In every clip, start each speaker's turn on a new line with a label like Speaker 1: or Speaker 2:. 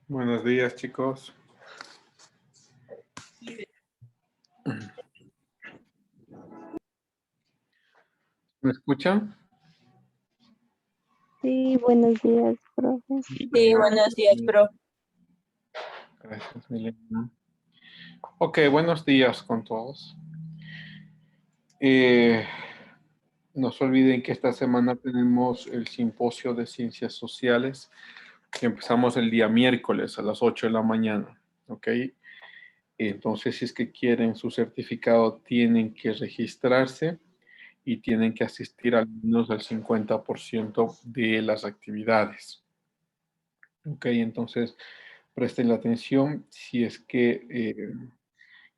Speaker 1: Buenos días, chicos. ¿Me escuchan?
Speaker 2: Sí, buenos días, profe.
Speaker 3: Sí, buenos días, pro.
Speaker 1: Gracias, Milena. Ok, buenos días con todos. No se olviden que esta semana tenemos el simposio de ciencias sociales, que empezamos el día miércoles a las 8 de la mañana. Ok. Entonces, si es que quieren su certificado, tienen que registrarse y tienen que asistir al menos al 50% de las actividades. Ok, entonces presten la atención si es que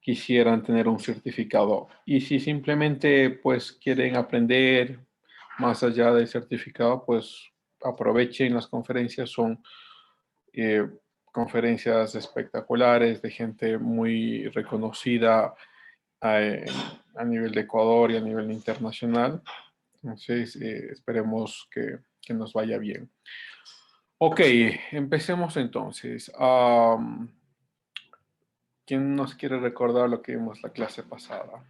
Speaker 1: quisieran tener un certificado. Y si simplemente pues quieren aprender más allá del certificado, pues aprovechen las conferencias. Son conferencias espectaculares de gente muy reconocida eh, a nivel de Ecuador y a nivel internacional. Entonces, esperemos que nos vaya bien. Ok, empecemos entonces. ¿Quién nos quiere recordar lo que vimos la clase pasada?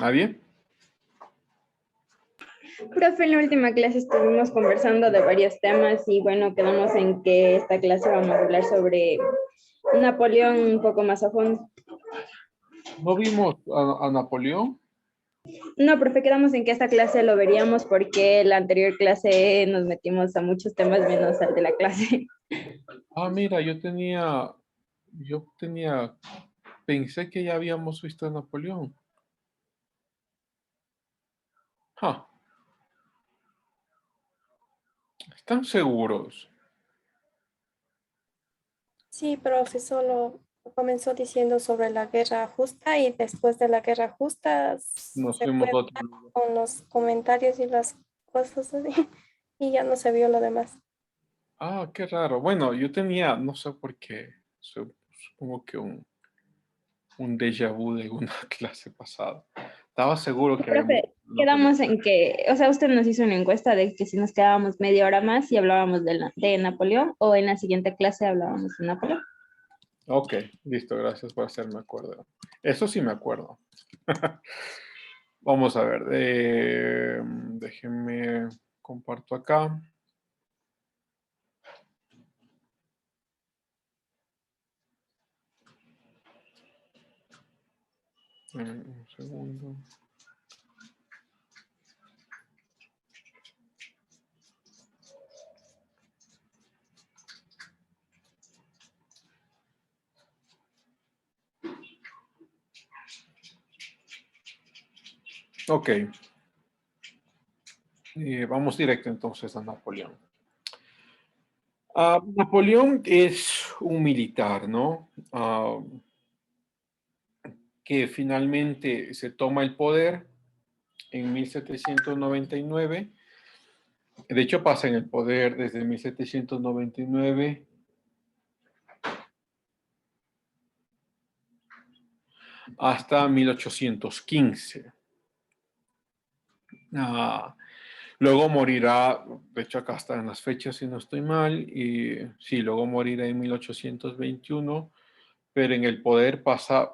Speaker 1: ¿Nadie?
Speaker 2: Profe, en la última clase estuvimos conversando de varios temas y bueno, quedamos en que esta clase vamos a hablar sobre Napoleón un poco más a fondo.
Speaker 1: ¿No vimos a Napoleón?
Speaker 2: No, profe, quedamos en que esta clase lo veríamos porque la anterior clase nos metimos a muchos temas menos al de la clase.
Speaker 1: Ah, mira, pensé que ya habíamos visto a Napoleón. Ah, ¿están seguros?
Speaker 3: Sí, profe, solo comenzó diciendo sobre la guerra justa y después de la guerra justa
Speaker 1: Nos
Speaker 3: se
Speaker 1: fuimos
Speaker 3: fue
Speaker 1: a otro lugar.
Speaker 3: con los comentarios y las cosas así y ya no se vio lo demás.
Speaker 1: Ah, qué raro. Bueno, no sé por qué, supongo que un déjà vu de una clase pasada. Estaba seguro que habíamos...
Speaker 2: Profe, quedamos en que, o sea, usted nos hizo una encuesta de que si nos quedábamos media hora más y hablábamos de Napoleón o en la siguiente clase hablábamos de Napoleón.
Speaker 1: Ok, listo, gracias por hacerme acuerdo. Eso sí me acuerdo. Vamos a ver, déjenme comparto acá. Un segundo. Ok. Vamos directo entonces a Napoleón. Napoleón es un militar, ¿no? Que finalmente se toma el poder en 1799. De hecho, pasa en el poder desde 1799 hasta 1815. Luego morirá, de hecho acá están las fechas si no estoy mal, y sí, luego morirá en 1821, pero en el poder pasa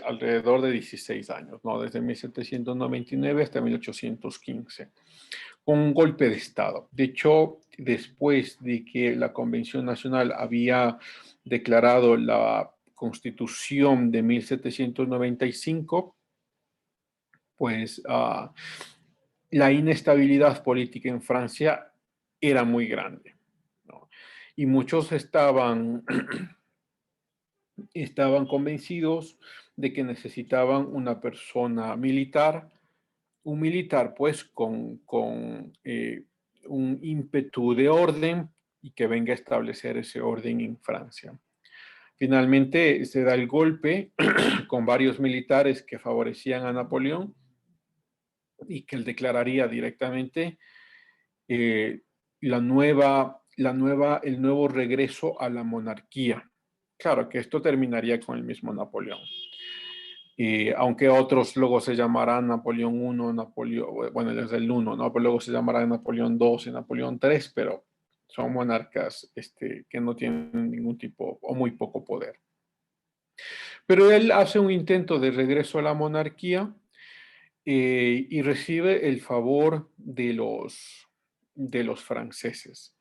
Speaker 1: alrededor de 16 años, ¿no? Desde 1799 hasta 1815, con un golpe de Estado. De hecho, después de que la Convención Nacional había declarado la Constitución de 1795, pues la inestabilidad política en Francia era muy grande, ¿no? Y muchos estaban convencidos de que necesitaban una persona militar, un militar pues con un ímpetu de orden y que venga a establecer ese orden en Francia. Finalmente se da el golpe con varios militares que favorecían a Napoleón y que él declararía directamente el nuevo regreso a la monarquía. Claro que esto terminaría con el mismo Napoleón. Aunque otros luego se llamarán Napoleón I, Napoleón, bueno, es el 1, ¿no? Pero luego se llamarán Napoleón II y Napoleón III, pero son monarcas que no tienen ningún tipo o muy poco poder. Pero él hace un intento de regreso a la monarquía y recibe el favor de los franceses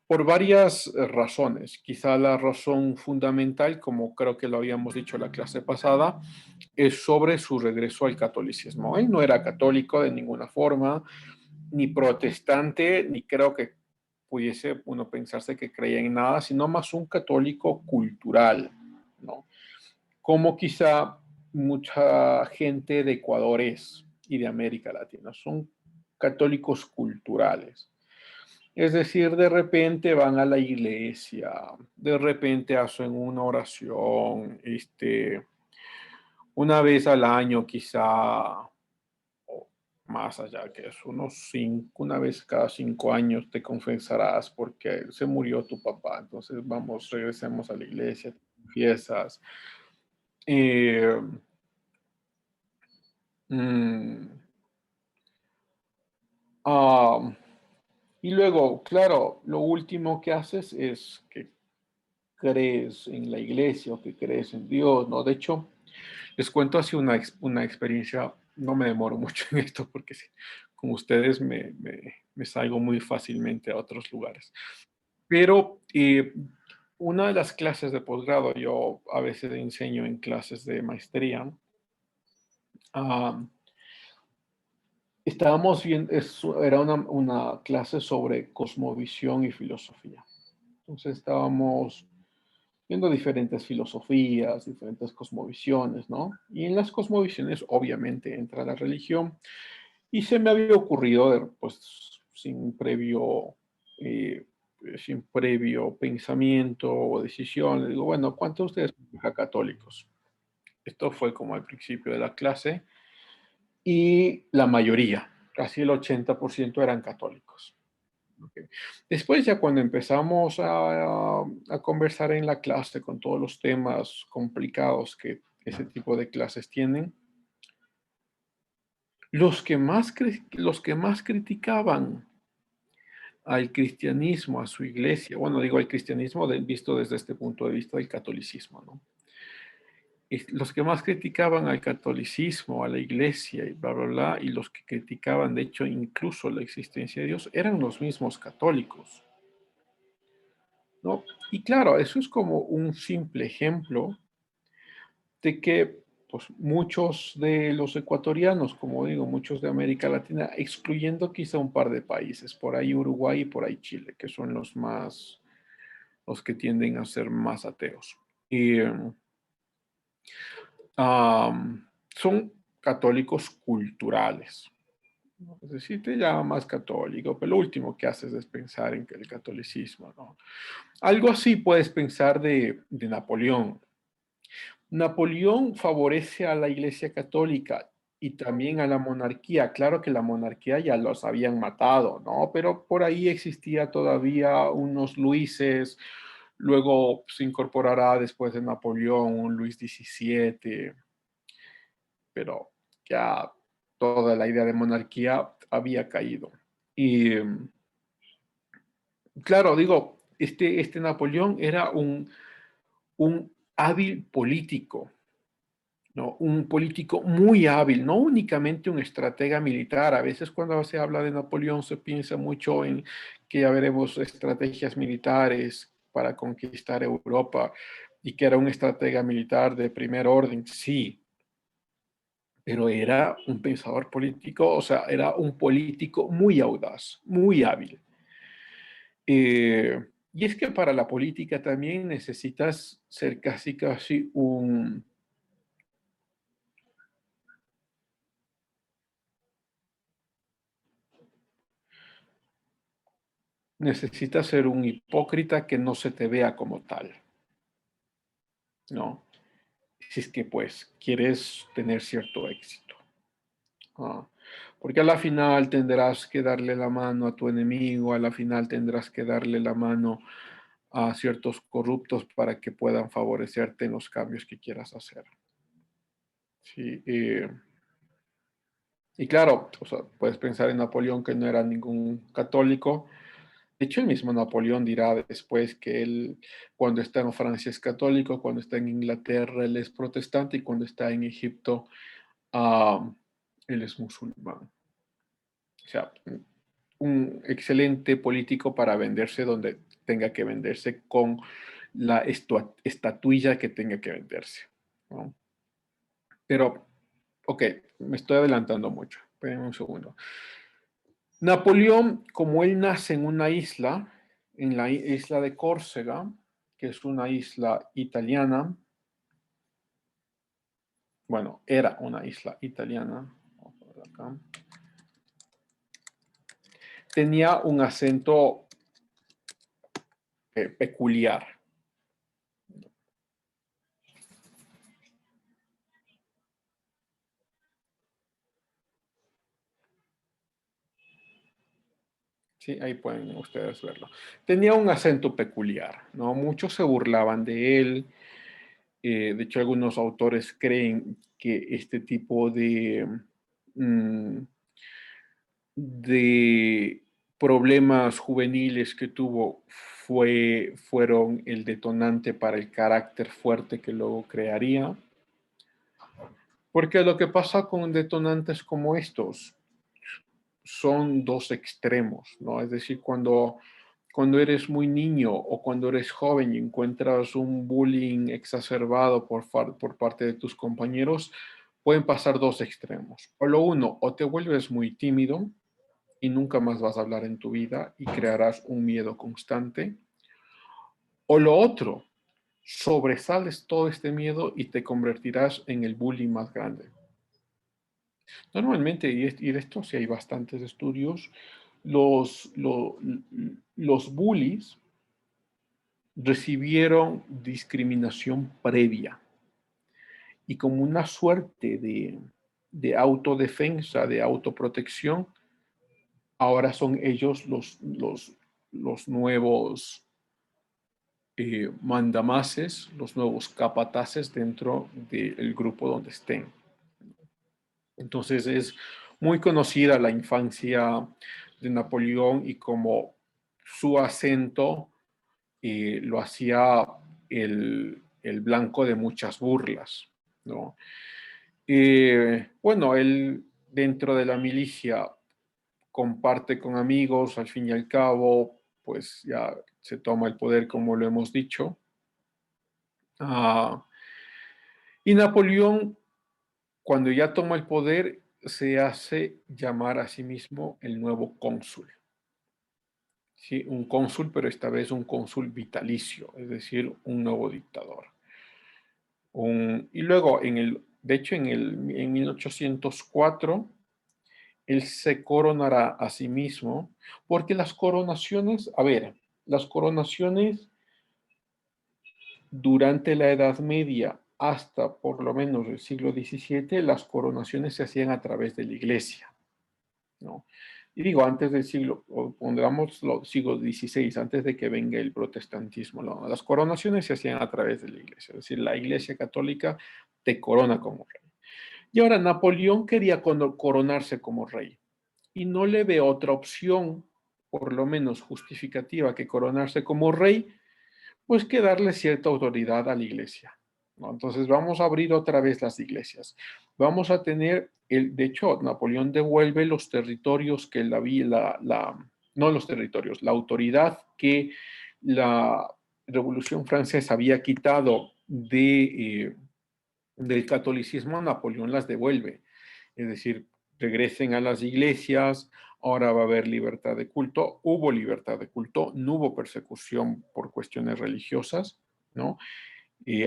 Speaker 1: por varias razones. Quizá la razón fundamental, como creo que lo habíamos dicho en la clase pasada, es sobre su regreso al catolicismo. Él no era católico de ninguna forma, ni protestante, ni creo que pudiese uno pensarse que creía en nada, sino más un católico cultural, ¿no? Como quizá mucha gente de Ecuador es y de América Latina, son católicos culturales. Es decir, de repente van a la iglesia, de repente hacen una oración, una vez al año quizá, o más allá que eso, una vez cada 5 años te confesarás porque se murió tu papá. Entonces vamos, regresemos a la iglesia, te confiesas. Eh, mm, ah, y luego, claro, lo último que haces es que crees en la iglesia o que crees en Dios, ¿no? De hecho, les cuento así una experiencia, no me demoro mucho en esto porque sí, con ustedes me salgo muy fácilmente a otros lugares. Pero una de las clases de posgrado, yo a veces enseño en clases de maestría, ah, estábamos viendo, era una clase sobre cosmovisión y filosofía. Entonces estábamos viendo diferentes filosofías, diferentes cosmovisiones, ¿no? Y en las cosmovisiones obviamente entra la religión y se me había ocurrido, pues eh, sin previo pensamiento o decisión, le digo, bueno, ¿cuántos de ustedes son católicos? Esto fue como al principio de la clase y la mayoría, casi el 80% eran católicos. Okay. Después ya cuando empezamos a conversar en la clase con todos los temas complicados que ese tipo de clases tienen, los que más criticaban al cristianismo, a su iglesia, bueno, digo el cristianismo visto desde este punto de vista del catolicismo, ¿no? Y los que más criticaban al catolicismo, a la iglesia y bla, bla, bla, y los que criticaban, de hecho, incluso la existencia de Dios, eran los mismos católicos, ¿no? Y claro, eso es como un simple ejemplo de que pues, muchos de los ecuatorianos, como digo, muchos de América Latina, excluyendo quizá un par de países, por ahí Uruguay y por ahí Chile, que son los que tienden a ser más ateos. Y son católicos culturales. Es decir, te llama más católico, pero lo último que haces es pensar en que el catolicismo, ¿no? Algo así puedes pensar de Napoleón. Napoleón favorece a la Iglesia Católica y también a la monarquía. Claro que la monarquía ya los habían matado, ¿no? Pero por ahí existía todavía unos Luises. Luego se incorporará después de Napoleón un Luis XVII, pero ya toda la idea de monarquía había caído. Y claro, digo, este Napoleón era un hábil político, ¿no? Un político muy hábil, no únicamente un estratega militar. A veces cuando se habla de Napoleón se piensa mucho en que ya veremos estrategias militares para conquistar Europa y que era un estratega militar de primer orden. Sí, pero era un pensador político, o sea, era un político muy audaz, muy hábil. Y es que para la política también necesitas ser casi necesitas ser un hipócrita que no se te vea como tal, ¿no? Si es que pues quieres tener cierto éxito. Ah, porque a la final tendrás que darle la mano a tu enemigo, a la final tendrás que darle la mano a ciertos corruptos para que puedan favorecerte en los cambios que quieras hacer. Sí, y claro, o sea, puedes pensar en Napoleón que no era ningún católico. De hecho, el mismo Napoleón dirá después que él, cuando está en Francia es católico, cuando está en Inglaterra él es protestante y cuando está en Egipto él es musulmán. O sea, un excelente político para venderse donde tenga que venderse con la estatuilla que tenga que venderse, ¿no? Pero, ok, me estoy adelantando mucho. Esperen un segundo. Napoleón, como él nace en una isla, en la isla de Córcega, que es una isla italiana, bueno, era una isla italiana, vamos a ver acá, tenía un acento peculiar. Sí, ahí pueden ustedes verlo. Tenía un acento peculiar, ¿no? Muchos se burlaban de él. De hecho, algunos autores creen que este tipo mm, de problemas juveniles que tuvo fueron el detonante para el carácter fuerte que luego crearía. Porque lo que pasa con detonantes como estos son dos extremos, ¿no? Es decir, cuando eres muy niño o cuando eres joven y encuentras un bullying exacerbado por parte de tus compañeros, pueden pasar dos extremos. O lo uno, o te vuelves muy tímido y nunca más vas a hablar en tu vida y crearás un miedo constante. O lo otro, sobresales todo este miedo y te convertirás en el bully más grande. Normalmente, y de esto sí hay bastantes estudios, los, los bullies recibieron discriminación previa y como una suerte de autodefensa, de autoprotección, ahora son ellos los nuevos mandamases, los nuevos capataces dentro del grupo donde estén. Entonces es muy conocida la infancia de Napoleón y como su acento lo hacía el blanco de muchas burlas, ¿no? Bueno, él dentro de la milicia comparte con amigos, al fin y al cabo, pues ya se toma el poder como lo hemos dicho. Y Napoleón, cuando ya toma el poder, se hace llamar a sí mismo el nuevo cónsul. Sí, un cónsul, pero esta vez un cónsul vitalicio, es decir, un nuevo dictador. Y luego, de hecho, en 1804, él se coronará a sí mismo, porque las coronaciones, a ver, las coronaciones durante la Edad Media hasta por lo menos el siglo XVII, las coronaciones se hacían a través de la iglesia, ¿no? Y digo, antes del siglo, o pongamos siglo XVI, antes de que venga el protestantismo, ¿no? Las coronaciones se hacían a través de la iglesia, es decir, la iglesia católica te corona como rey. Y ahora Napoleón quería coronarse como rey y no le ve otra opción, por lo menos justificativa, que coronarse como rey, pues que darle cierta autoridad a la iglesia, ¿no? Entonces vamos a abrir otra vez las iglesias. Vamos a tener, de hecho, Napoleón devuelve los territorios que no los territorios, la autoridad que la Revolución Francesa había quitado del catolicismo, Napoleón las devuelve. Es decir, regresen a las iglesias, ahora va a haber libertad de culto, hubo libertad de culto, no hubo persecución por cuestiones religiosas, ¿no?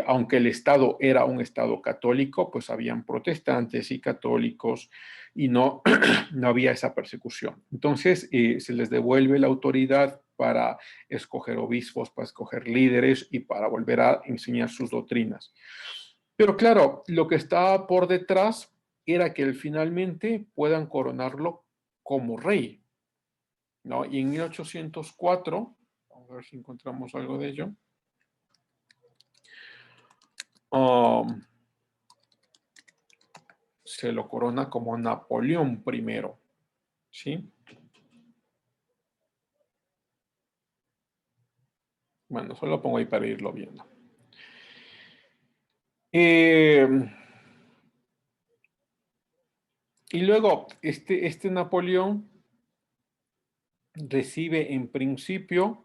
Speaker 1: Aunque el Estado era un Estado católico, pues habían protestantes y católicos y no, no había esa persecución. Entonces, se les devuelve la autoridad para escoger obispos, para escoger líderes y para volver a enseñar sus doctrinas. Pero claro, lo que estaba por detrás era que él finalmente puedan coronarlo como rey, ¿no? Y en 1804, vamos a ver si encontramos algo de ello. se lo corona como Napoleón I, ¿sí? Bueno, solo lo pongo ahí para irlo viendo. Y luego, este Napoleón recibe en principio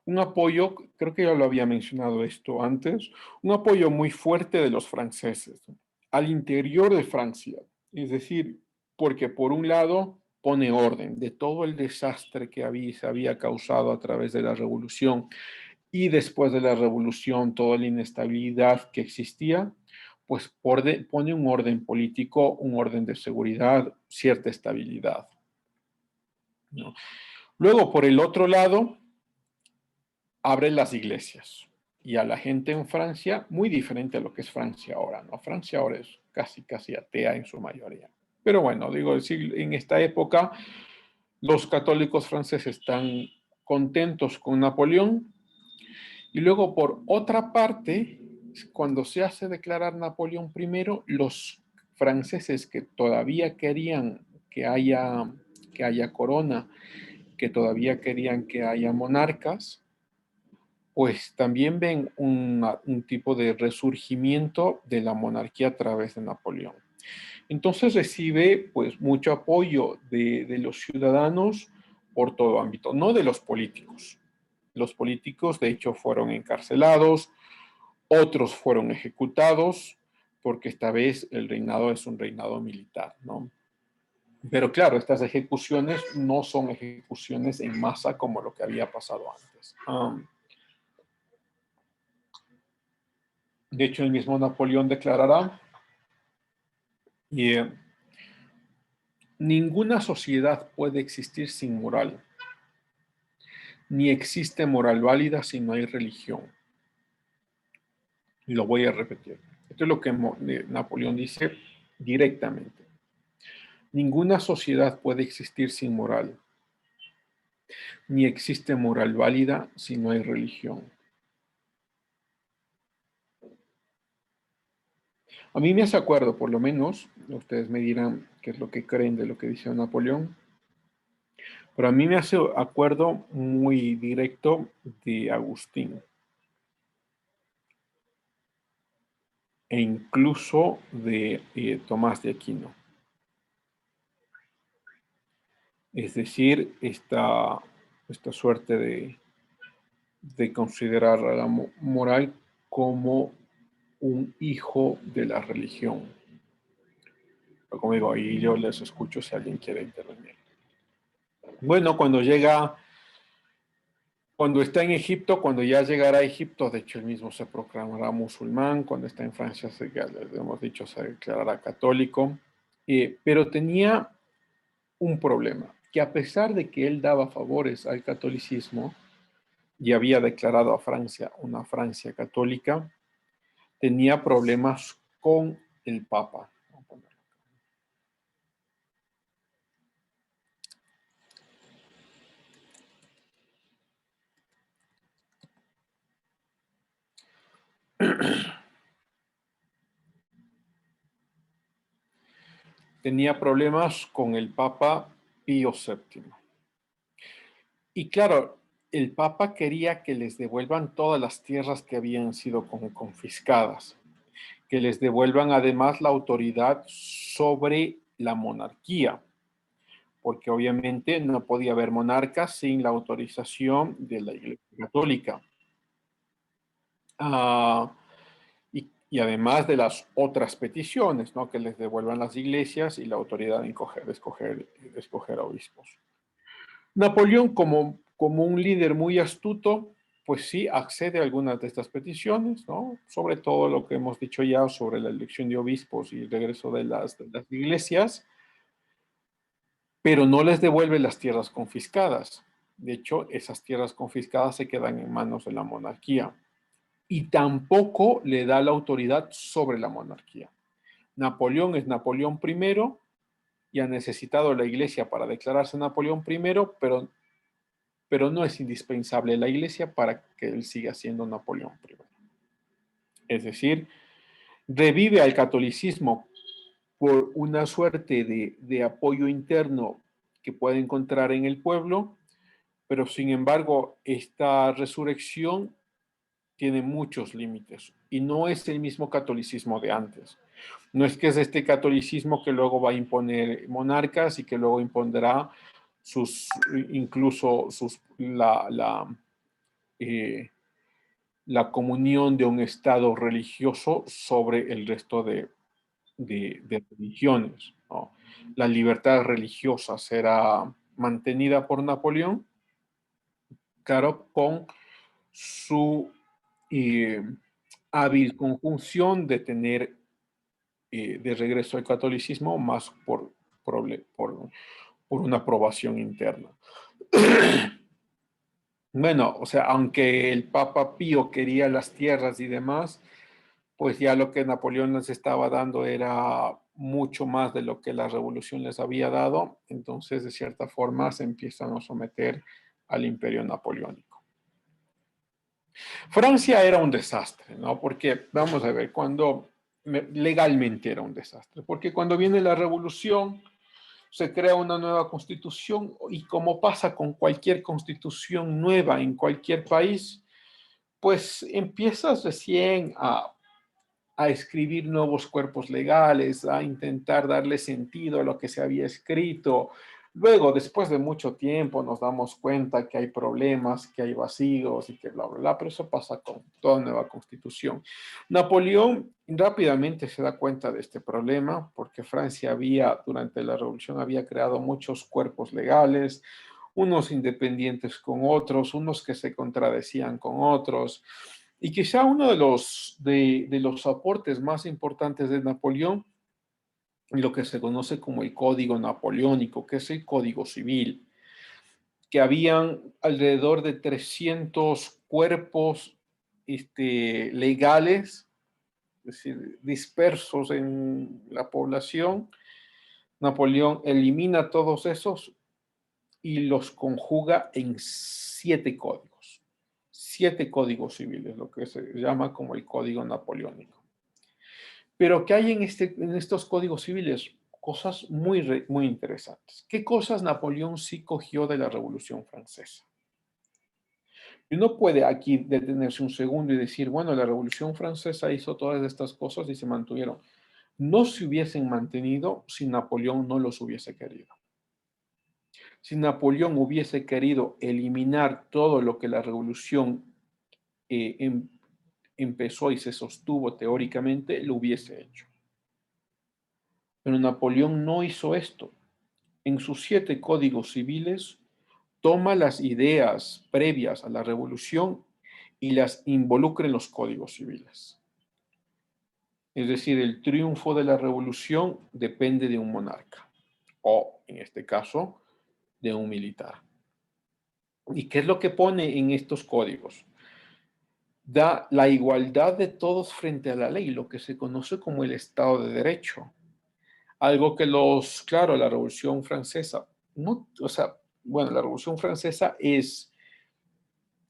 Speaker 1: un apoyo, creo que ya lo había mencionado esto antes, un apoyo muy fuerte de los franceses, ¿no?, al interior de Francia. Es decir, porque por un lado pone orden de todo el desastre que se había causado a través de la revolución, y después de la revolución toda la inestabilidad que existía, pues pone un orden político, un orden de seguridad, cierta estabilidad, ¿no? Luego, por el otro lado, abre las iglesias y a la gente en Francia, muy diferente a lo que es Francia ahora, ¿no? Francia ahora es casi atea en su mayoría. Pero bueno, digo, en esta época los católicos franceses están contentos con Napoleón. Y luego, por otra parte, cuando se hace declarar Napoleón I, los franceses que todavía querían que haya corona, que todavía querían que haya monarcas, pues también ven un tipo de resurgimiento de la monarquía a través de Napoleón. Entonces recibe pues mucho apoyo de los ciudadanos por todo ámbito, no de los políticos. Los políticos, de hecho, fueron encarcelados, otros fueron ejecutados, porque esta vez el reinado es un reinado militar, ¿no? Pero claro, estas ejecuciones no son ejecuciones en masa como lo que había pasado antes. De hecho, el mismo Napoleón declarará, ninguna sociedad puede existir sin moral, ni existe moral válida si no hay religión. Y lo voy a repetir. Esto es lo que Napoleón dice directamente. Ninguna sociedad puede existir sin moral, ni existe moral válida si no hay religión. A mí me hace acuerdo, por lo menos, ustedes me dirán qué es lo que creen de lo que dice Napoleón, pero a mí me hace acuerdo muy directo de Agustín, e incluso de Tomás de Aquino. Es decir, esta suerte de considerar a la moral como un hijo de la religión. Pero como digo, ahí yo les escucho si alguien quiere intervenir. Bueno, cuando está en Egipto, cuando ya llegará a Egipto, de hecho él mismo se proclamará musulmán, cuando está en Francia, ya les hemos dicho, se declarará católico, pero tenía un problema, que a pesar de que él daba favores al catolicismo y había declarado a Francia una Francia católica, tenía problemas con el Papa. Tenía problemas con el Papa Pío VII. Y claro, el Papa quería que les devuelvan todas las tierras que habían sido confiscadas, que les devuelvan además la autoridad sobre la monarquía, porque obviamente no podía haber monarcas sin la autorización de la Iglesia Católica. Y además de las otras peticiones, ¿no?, que les devuelvan las iglesias y la autoridad de escoger obispos. Napoleón, como un líder muy astuto, pues sí accede a algunas de estas peticiones, ¿no?, sobre todo lo que hemos dicho ya sobre la elección de obispos y el regreso de las iglesias, pero no les devuelve las tierras confiscadas. De hecho, esas tierras confiscadas se quedan en manos de la monarquía. Y tampoco le da la autoridad sobre la monarquía. Napoleón es Napoleón I y ha necesitado la iglesia para declararse Napoleón I, pero no es indispensable la iglesia para que él siga siendo Napoleón I. Es decir, revive al catolicismo por una suerte de apoyo interno que puede encontrar en el pueblo, pero sin embargo, esta resurrección tiene muchos límites y no es el mismo catolicismo de antes. No es que es este catolicismo que luego va a imponer monarcas y que luego impondrá incluso la comunión de un estado religioso sobre el resto de religiones, ¿no? La libertad religiosa será mantenida por Napoleón, claro, con su hábil conjunción de tener de regreso al catolicismo más por una aprobación interna. Bueno, o sea, aunque el Papa Pío quería las tierras y demás, pues ya lo que Napoleón les estaba dando era mucho más de lo que la revolución les había dado, entonces de cierta forma se empiezan a someter al imperio napoleónico. Francia era un desastre, ¿no? Porque, vamos a ver, legalmente era un desastre, porque cuando viene la revolución se crea una nueva constitución y como pasa con cualquier constitución nueva en cualquier país, pues empiezas recién a escribir nuevos cuerpos legales, a intentar darle sentido a lo que se había escrito. Luego, después de mucho tiempo, nos damos cuenta que hay problemas, que hay vacíos y que bla, bla, bla, pero eso pasa con toda nueva constitución. Napoleón rápidamente se da cuenta de este problema porque Francia durante la revolución, había creado muchos cuerpos legales, unos independientes con otros, unos que se contradecían con otros. Y quizá uno de los aportes más importantes de Napoleón, lo que se conoce como el Código Napoleónico, que es el Código Civil, que habían alrededor de 300 cuerpos legales, es decir, dispersos en la población. Napoleón elimina todos esos y los conjuga en 7 códigos. 7 códigos civiles, lo que se llama como el Código Napoleónico. Pero ¿qué hay en estos códigos civiles? Cosas muy interesantes. ¿Qué cosas Napoleón sí cogió de la Revolución Francesa? Y uno puede aquí detenerse un segundo y decir, bueno, la Revolución Francesa hizo todas estas cosas y se mantuvieron. No se hubiesen mantenido si Napoleón no los hubiese querido. Si Napoleón hubiese querido eliminar todo lo que la Revolución empezó y se sostuvo teóricamente, lo hubiese hecho. Pero Napoleón no hizo esto. En sus 7 códigos civiles, toma las ideas previas a la revolución y las involucra en los códigos civiles. Es decir, el triunfo de la revolución depende de un monarca, o en este caso, de un militar. ¿Y qué es lo que pone en estos códigos? Da la igualdad de todos frente a la ley, lo que se conoce como el Estado de Derecho. Algo que claro, la Revolución Francesa, la Revolución Francesa es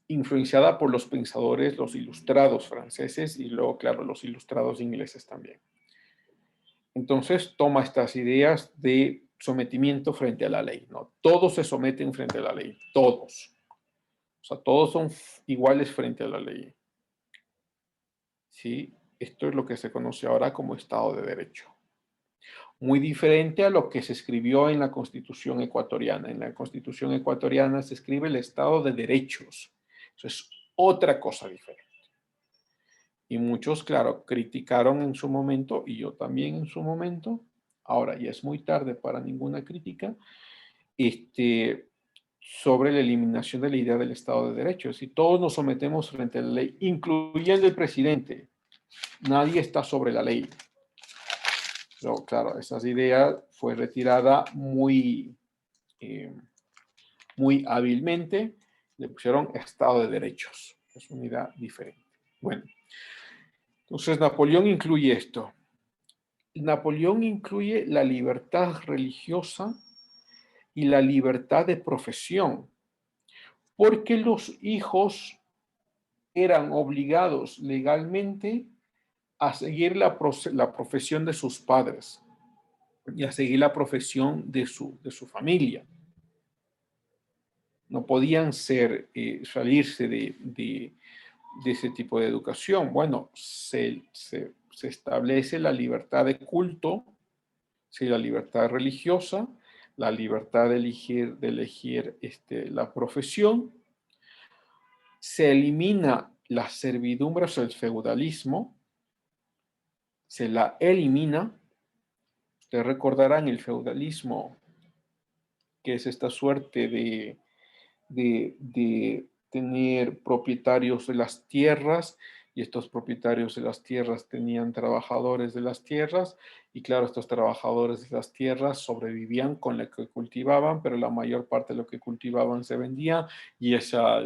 Speaker 1: influenciada por los pensadores, los ilustrados franceses y luego, claro, los ilustrados ingleses también. Entonces toma estas ideas de sometimiento frente a la ley, ¿no? Todos se someten frente a la ley, todos. O sea, todos son iguales frente a la ley. ¿Sí? Esto es lo que se conoce ahora como Estado de Derecho. Muy diferente a lo que se escribió en la Constitución ecuatoriana. En la Constitución ecuatoriana se escribe el Estado de Derechos. Eso es otra cosa diferente. Y muchos, claro, criticaron en su momento, y yo también en su momento, ahora ya es muy tarde para ninguna crítica, sobre la eliminación de la idea del Estado de Derecho. Si todos nos sometemos frente a la ley, incluyendo el presidente, nadie está sobre la ley. Pero claro, esa idea fue retirada muy hábilmente, le pusieron Estado de Derechos. Es una idea diferente. Bueno, entonces Napoleón incluye esto. Napoleón incluye la libertad religiosa y la libertad de profesión, porque los hijos eran obligados legalmente a seguir la profesión de sus padres. y a seguir la profesión de su familia. No podían salirse de ese tipo de educación. Bueno, se establece la libertad de culto, sí, la libertad religiosa, la libertad de elegir la profesión. Se elimina la servidumbre, o sea, el feudalismo, se la elimina. Ustedes recordarán el feudalismo, que es esta suerte de tener propietarios de las tierras, y estos propietarios de las tierras tenían trabajadores de las tierras, y claro, estos trabajadores de las tierras sobrevivían con lo que cultivaban, pero la mayor parte de lo que cultivaban se vendía, y esa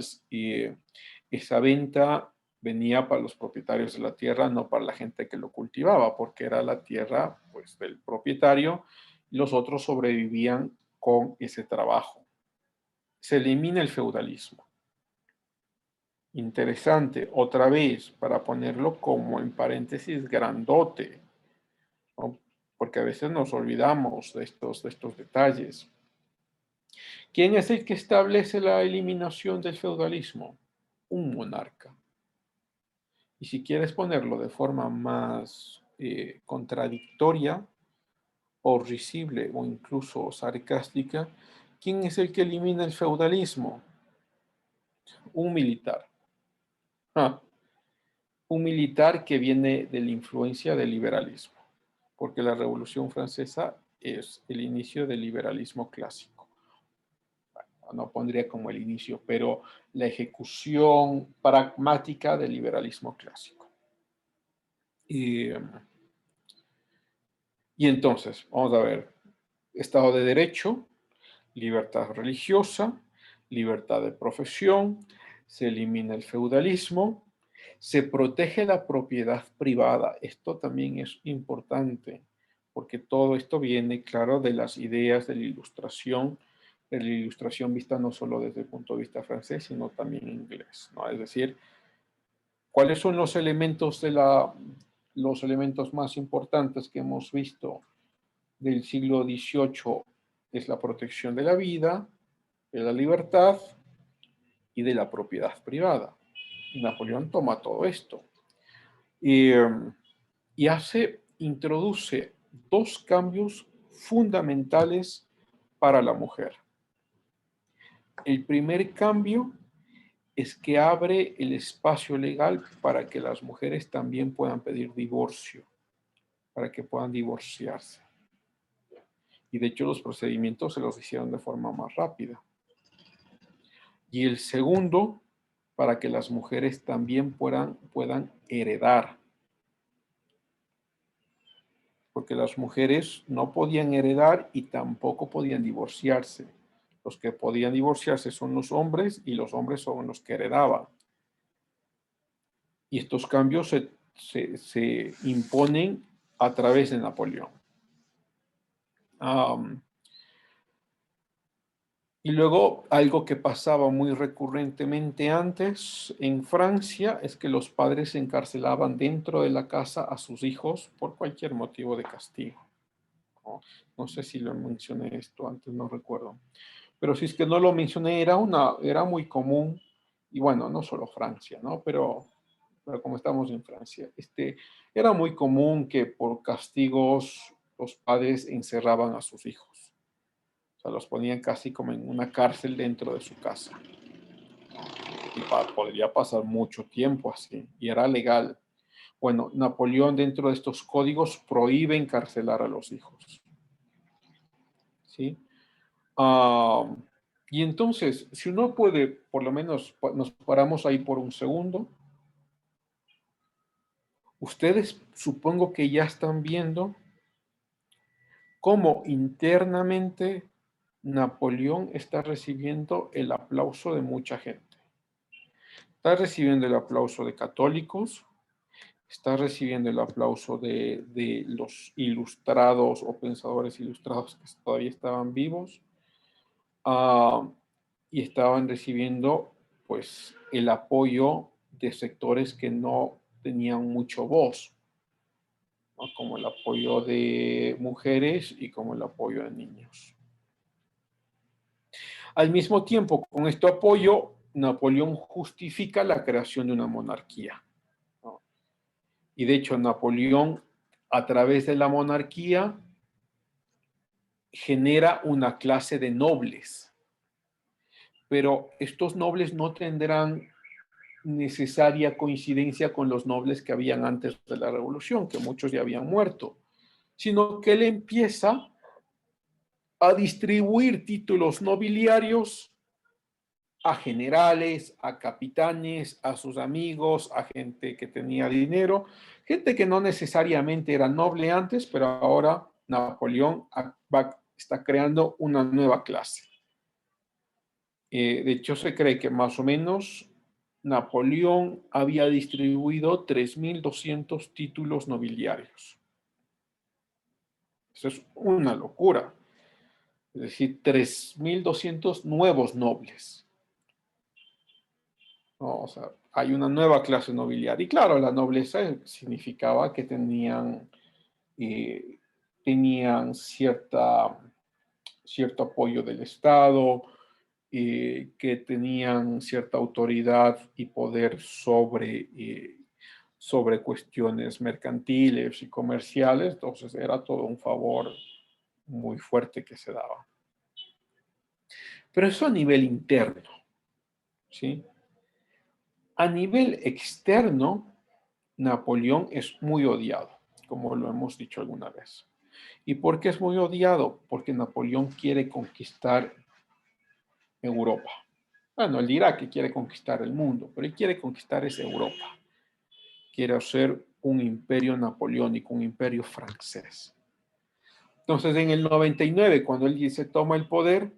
Speaker 1: venta venía para los propietarios de la tierra, no para la gente que lo cultivaba, porque era la tierra, pues, del propietario, y los otros sobrevivían con ese trabajo. Se elimina el feudalismo. Interesante, otra vez, para ponerlo como en paréntesis grandote, ¿no? Porque a veces nos olvidamos de estos detalles. ¿Quién es el que establece la eliminación del feudalismo? Un monarca. Y si quieres ponerlo de forma más contradictoria, o risible, o incluso sarcástica, ¿quién es el que elimina el feudalismo? Un militar. Ah, un militar que viene de la influencia del liberalismo, porque la Revolución Francesa es el inicio del liberalismo clásico. Bueno, no pondría como el inicio, pero la ejecución pragmática del liberalismo clásico. Y entonces, vamos a ver, Estado de Derecho, libertad religiosa, libertad de profesión, se elimina el feudalismo, se protege la propiedad privada. Esto también es importante, porque todo esto viene, claro, de las ideas de la ilustración vista no solo desde el punto de vista francés, sino también inglés, ¿no? Es decir, ¿cuáles son los elementos los elementos más importantes que hemos visto del siglo XVIII? Es la protección de la vida, de la libertad y de la propiedad privada. Y Napoleón toma todo esto y introduce dos cambios fundamentales para la mujer. El primer cambio es que abre el espacio legal para que las mujeres también puedan pedir divorcio, para que puedan divorciarse. Y de hecho los procedimientos se los hicieron de forma más rápida. Y el segundo, para que las mujeres también puedan heredar. Porque las mujeres no podían heredar y tampoco podían divorciarse. Los que podían divorciarse son los hombres, y los hombres son los que heredaban. Y estos cambios se imponen a través de Napoleón. Y luego, algo que pasaba muy recurrentemente antes en Francia es que los padres encarcelaban dentro de la casa a sus hijos por cualquier motivo de castigo. No sé si lo mencioné esto antes, no recuerdo. Pero si es que no lo mencioné, era muy común, y bueno, no solo Francia, ¿no? Pero como estamos en Francia, era muy común que por castigos los padres encerraban a sus hijos. O sea, los ponían casi como en una cárcel dentro de su casa. Y podría pasar mucho tiempo así, y era legal. Bueno, Napoleón, dentro de estos códigos, prohíbe encarcelar a los hijos. ¿Sí? Y entonces, si uno puede, por lo menos nos paramos ahí por un segundo. Ustedes supongo que ya están viendo cómo internamente Napoleón está recibiendo el aplauso de mucha gente. Está recibiendo el aplauso de católicos, está recibiendo el aplauso de los ilustrados o pensadores ilustrados que todavía estaban vivos, y estaban recibiendo, pues, el apoyo de sectores que no tenían mucho voz. ¿no? Como el apoyo de mujeres y como el apoyo de niños. Al mismo tiempo, con este apoyo, Napoleón justifica la creación de una monarquía, ¿no? Y de hecho, Napoleón, a través de la monarquía, genera una clase de nobles. Pero estos nobles no tendrán necesaria coincidencia con los nobles que habían antes de la revolución, que muchos ya habían muerto, sino que él empieza a distribuir títulos nobiliarios a generales, a capitanes, a sus amigos, a gente que tenía dinero, gente que no necesariamente era noble antes, pero ahora Napoleón está creando una nueva clase. De hecho, se cree que más o menos Napoleón había distribuido 3.200 títulos nobiliarios. Eso es una locura. Es decir, 3.200 nuevos nobles. ¿No? O sea, hay una nueva clase nobiliaria. Y claro, la nobleza significaba que tenían cierto apoyo del Estado, que tenían cierta autoridad y poder sobre cuestiones mercantiles y comerciales. Entonces era todo un favor muy fuerte que se daba. Pero eso a nivel interno, ¿sí? A nivel externo, Napoleón es muy odiado, como lo hemos dicho alguna vez. ¿Y por qué es muy odiado? Porque Napoleón quiere conquistar Europa. Bueno, él dirá que quiere conquistar el mundo, pero él quiere conquistar esa Europa. Quiere hacer un imperio napoleónico, un imperio francés. Entonces, en el 99, cuando él se toma el poder,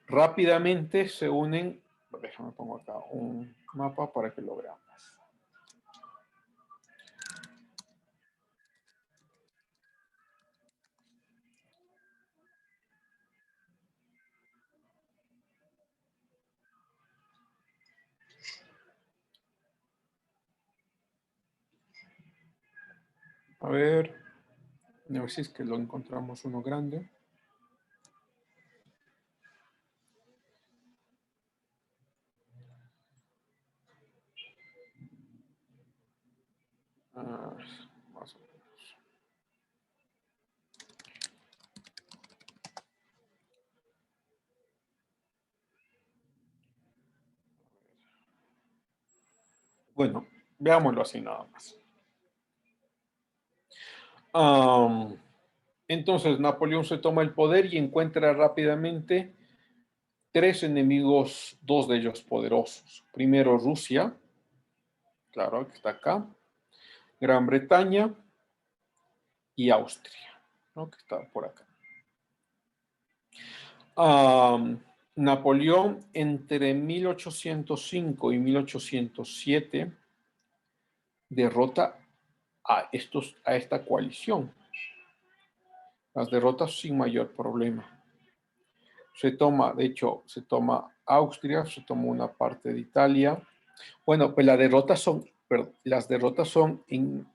Speaker 1: rápidamente se unen, déjame pongo acá un mapa para que lo veamos. A ver si es que lo encontramos uno grande. Más o menos. Bueno, veámoslo así nada más. Entonces Napoleón se toma el poder y encuentra rápidamente tres enemigos, dos de ellos poderosos. Primero Rusia, claro, que está acá. Gran Bretaña y Austria, ¿no? Que está por acá. Napoleón entre 1805 y 1807 derrota a esta coalición. Las derrotas sin mayor problema. De hecho, se toma Austria, se toma una parte de Italia. Bueno, pues las derrotas son en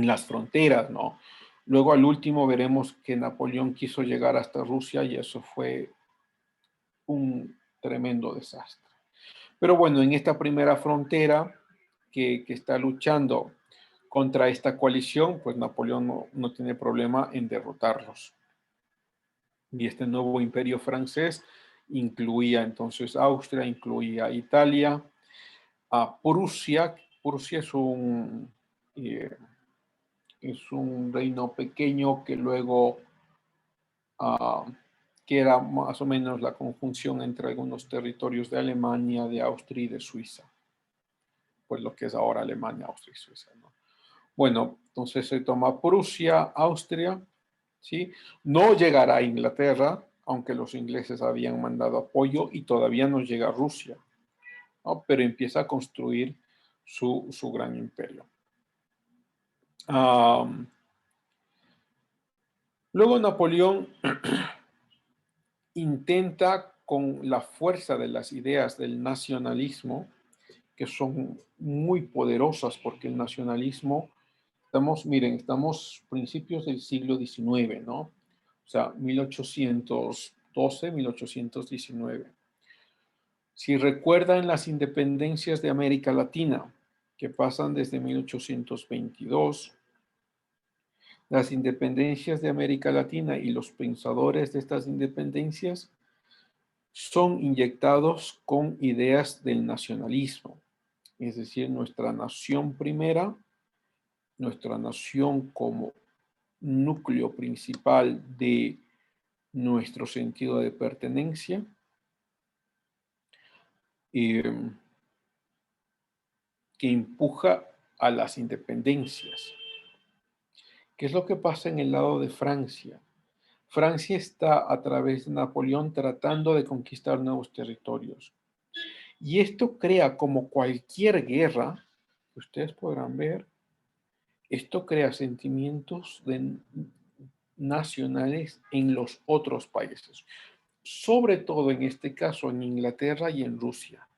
Speaker 1: las fronteras, ¿no? Luego al último veremos que Napoleón quiso llegar hasta Rusia y eso fue un tremendo desastre. Pero bueno, en esta primera frontera que está luchando contra esta coalición, pues Napoleón no tiene problema en derrotarlos. Y este nuevo imperio francés incluía entonces Austria, incluía Italia, a Prusia. Prusia es un reino pequeño que luego que era más o menos la conjunción entre algunos territorios de Alemania, de Austria y de Suiza. Pues lo que es ahora Alemania, Austria y Suiza, ¿no? Bueno, entonces se toma Prusia, Austria, ¿sí? No llegará a Inglaterra, aunque los ingleses habían mandado apoyo y todavía no llega a Rusia, ¿no? Pero empieza a construir su gran imperio. Luego Napoleón intenta con la fuerza de las ideas del nacionalismo, que son muy poderosas porque el nacionalismo, miren, estamos principios del siglo XIX, ¿no? O sea, 1812, 1819. Si recuerdan las independencias de América Latina, que pasan desde 1822, las independencias de América Latina y los pensadores de estas independencias son inyectados con ideas del nacionalismo, es decir, nuestra nación primera, nuestra nación como núcleo principal de nuestro sentido de pertenencia, que empuja a las independencias. ¿Qué es lo que pasa en el lado de Francia? Francia está a través de Napoleón tratando de conquistar nuevos territorios. Y esto crea, como cualquier guerra, que ustedes podrán ver, esto crea sentimientos nacionales en los otros países, sobre todo en este caso en Inglaterra y en Rusia.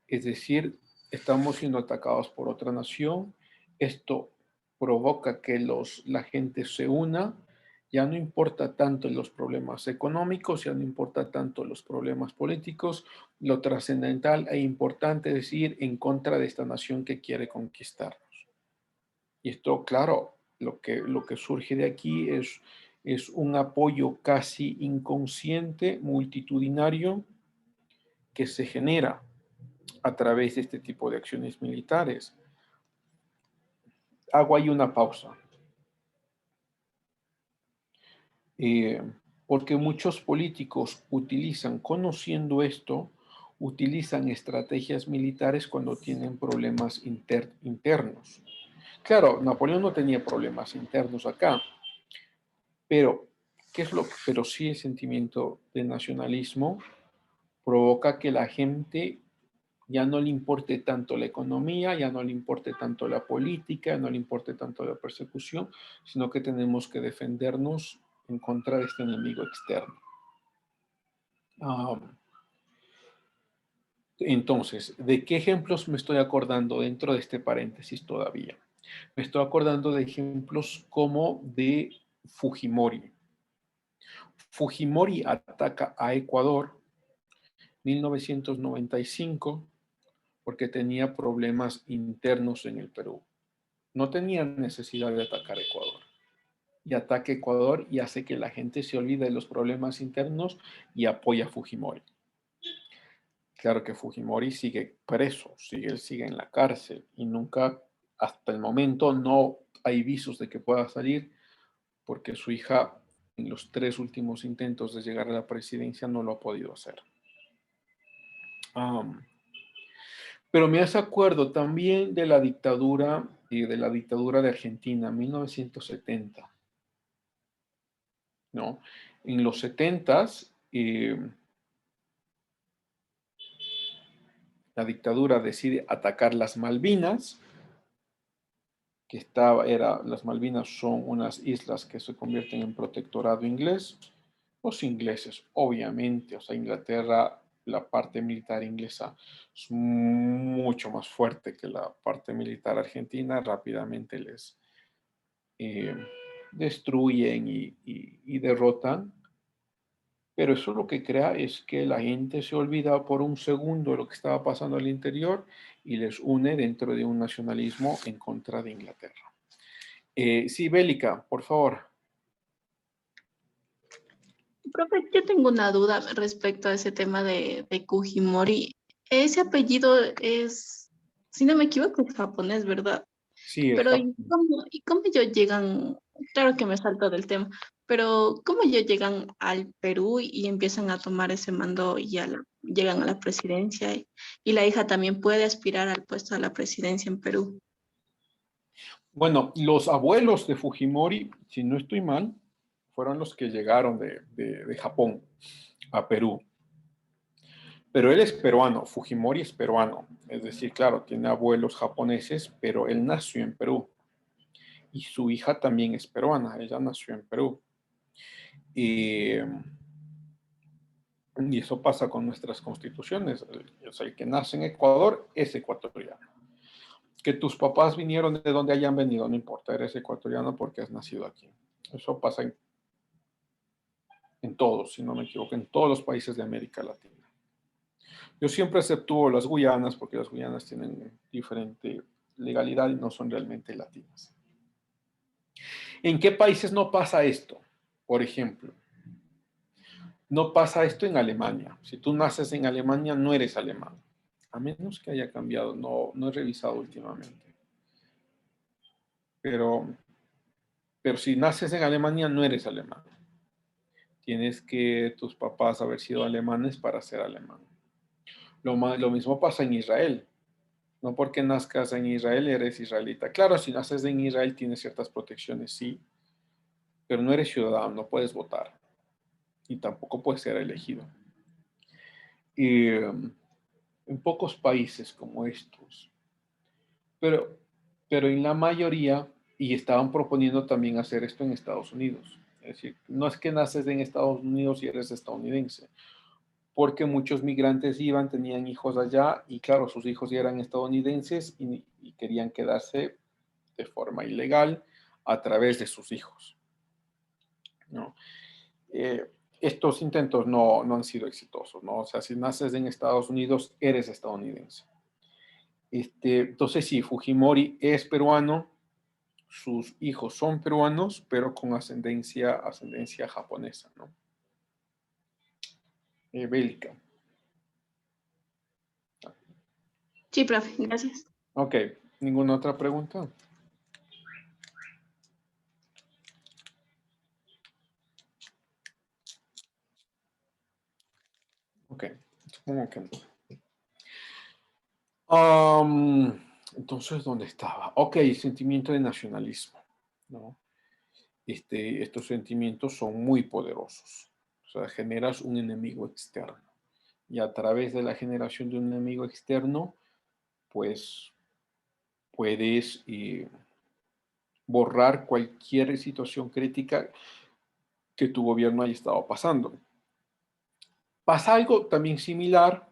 Speaker 1: Es decir, estamos siendo atacados por otra nación, esto provoca que la gente se una, ya no importa tanto los problemas económicos, ya no importa tanto los problemas políticos, lo trascendental e importante es ir en contra de esta nación que quiere conquistarnos. Y esto, claro, lo que surge de aquí es un apoyo casi inconsciente, multitudinario, que se genera a través de este tipo de acciones militares. Hago ahí una pausa. Porque muchos políticos conociendo esto, utilizan estrategias militares cuando tienen problemas internos. Claro, Napoleón no tenía problemas internos acá, pero pero sí el sentimiento de nacionalismo provoca que la gente ya no le importe tanto la economía, ya no le importe tanto la política, no le importe tanto la persecución, sino que tenemos que defendernos en contra de este enemigo externo. Entonces, ¿de qué ejemplos me estoy acordando dentro de este paréntesis todavía? Me estoy acordando de ejemplos como de Fujimori. Fujimori ataca a Ecuador en 1995 porque tenía problemas internos en el Perú. No tenía necesidad de atacar a Ecuador. Y ataca a Ecuador y hace que la gente se olvide de los problemas internos y apoya a Fujimori. Claro que Fujimori sigue preso, sigue en la cárcel y nunca, hasta el momento, no hay visos de que pueda salir porque su hija en los 3 últimos intentos de llegar a la presidencia no lo ha podido hacer. Pero me hace acuerdo también de la dictadura de Argentina, 1970. ¿No? En los 70s, la dictadura decide atacar las Malvinas, las Malvinas son unas islas que se convierten en protectorado inglés. Los ingleses, obviamente, o sea, Inglaterra, la parte militar inglesa es mucho más fuerte que la parte militar argentina, rápidamente les destruyen y derrotan. Pero eso lo que crea es que la gente se olvida por un segundo de lo que estaba pasando al interior y les une dentro de un nacionalismo en contra de Inglaterra. Sí, Bélica, por favor.
Speaker 4: Profe, yo tengo una duda respecto a ese tema de Fujimori. Ese apellido es, si no me equivoco, es japonés, ¿verdad?
Speaker 1: Sí,
Speaker 4: Pero ¿y cómo ellos llegan? Claro que me salto del tema, pero ¿cómo ellos llegan al Perú y empiezan a tomar ese mando y llegan a la presidencia? Y la hija también puede aspirar al puesto de la presidencia en Perú.
Speaker 1: bueno, los abuelos de Fujimori, si no estoy mal, fueron los que llegaron de Japón a Perú. Pero él es peruano, Fujimori es peruano. Es decir, claro, tiene abuelos japoneses, pero él nació en Perú. Y su hija también es peruana, ella nació en Perú. Y eso pasa con nuestras constituciones. O sea, el que nace en Ecuador es ecuatoriano. Que tus papás vinieron de donde hayan venido, no importa, eres ecuatoriano porque has nacido aquí. Eso pasa en todos, si no me equivoco, en todos los países de América Latina. Yo siempre exceptúo las Guyanas porque las Guyanas tienen diferente legalidad y no son realmente latinas. ¿En qué países no pasa esto? Por ejemplo, no pasa esto en Alemania. Si tú naces en Alemania, no eres alemán. A menos que haya cambiado, no he revisado últimamente. Pero si naces en Alemania, no eres alemán. Tienes que tus papás haber sido alemanes para ser alemán. Lo mismo pasa en Israel. No porque nazcas en Israel eres israelita. Claro, si naces en Israel tienes ciertas protecciones, sí, pero no eres ciudadano, no puedes votar y tampoco puedes ser elegido. Y en pocos países como estos, pero en la mayoría, y estaban proponiendo también hacer esto en Estados Unidos. Es decir, no es que naces en Estados Unidos y eres estadounidense, porque muchos migrantes iban, tenían hijos allá y claro, sus hijos ya eran estadounidenses y querían quedarse de forma ilegal a través de sus hijos, ¿no? Estos intentos no han sido exitosos, ¿no? O sea, si naces en Estados Unidos, eres estadounidense. Entonces sí, Fujimori es peruano, sus hijos son peruanos, pero con ascendencia japonesa, ¿no? Bélica.
Speaker 4: Sí, profe, gracias.
Speaker 1: Ok, ¿ninguna otra pregunta? Ok, supongo que no. Entonces, ¿dónde estaba? Ok, sentimiento de nacionalismo, ¿no? Estos sentimientos son muy poderosos. O sea, generas un enemigo externo. Y a través de la generación de un enemigo externo, pues puedes borrar cualquier situación crítica que tu gobierno haya estado pasando. Pasa algo también similar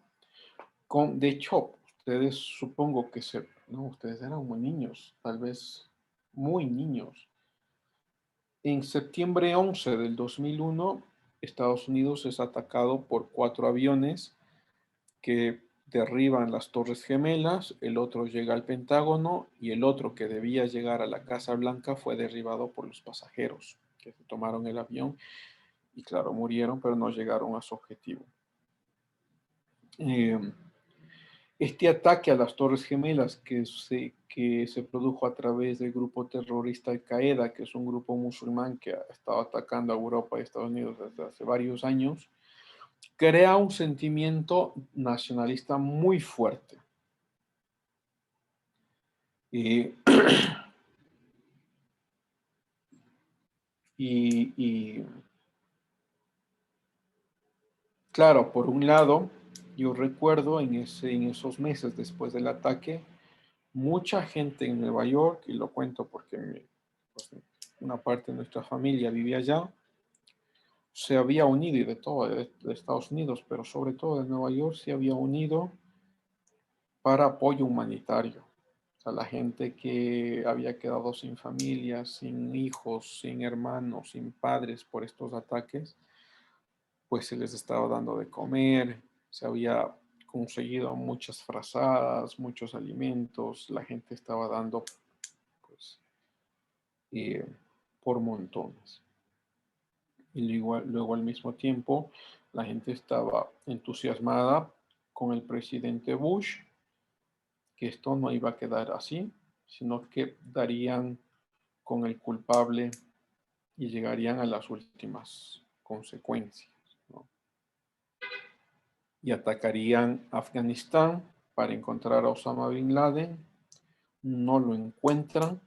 Speaker 1: de hecho, ustedes supongo que ustedes eran muy niños, tal vez muy niños. En septiembre 11 del 2001, Estados Unidos es atacado por 4 aviones que derriban las Torres Gemelas, el otro llega al Pentágono y el otro que debía llegar a la Casa Blanca fue derribado por los pasajeros que tomaron el avión y claro, murieron, pero no llegaron a su objetivo. Este ataque a las Torres Gemelas que se produjo a través del grupo terrorista Al-Qaeda, que es un grupo musulmán que ha estado atacando a Europa y Estados Unidos desde hace varios años, crea un sentimiento nacionalista muy fuerte. Y claro, por un lado, yo recuerdo en esos meses después del ataque, mucha gente en Nueva York, y lo cuento porque pues, una parte de nuestra familia vivía allá, se había unido, y de todo, de Estados Unidos, pero sobre todo de Nueva York, se había unido para apoyo humanitario. O sea, la gente que había quedado sin familia, sin hijos, sin hermanos, sin padres por estos ataques, pues se les estaba dando de comer, se había conseguido muchas frazadas, muchos alimentos, la gente estaba dando pues, por montones. Y luego al mismo tiempo la gente estaba entusiasmada con el presidente Bush, que esto no iba a quedar así, sino que darían con el culpable y llegarían a las últimas consecuencias, ¿no? Y atacarían Afganistán para encontrar a Osama Bin Laden. No lo encuentran,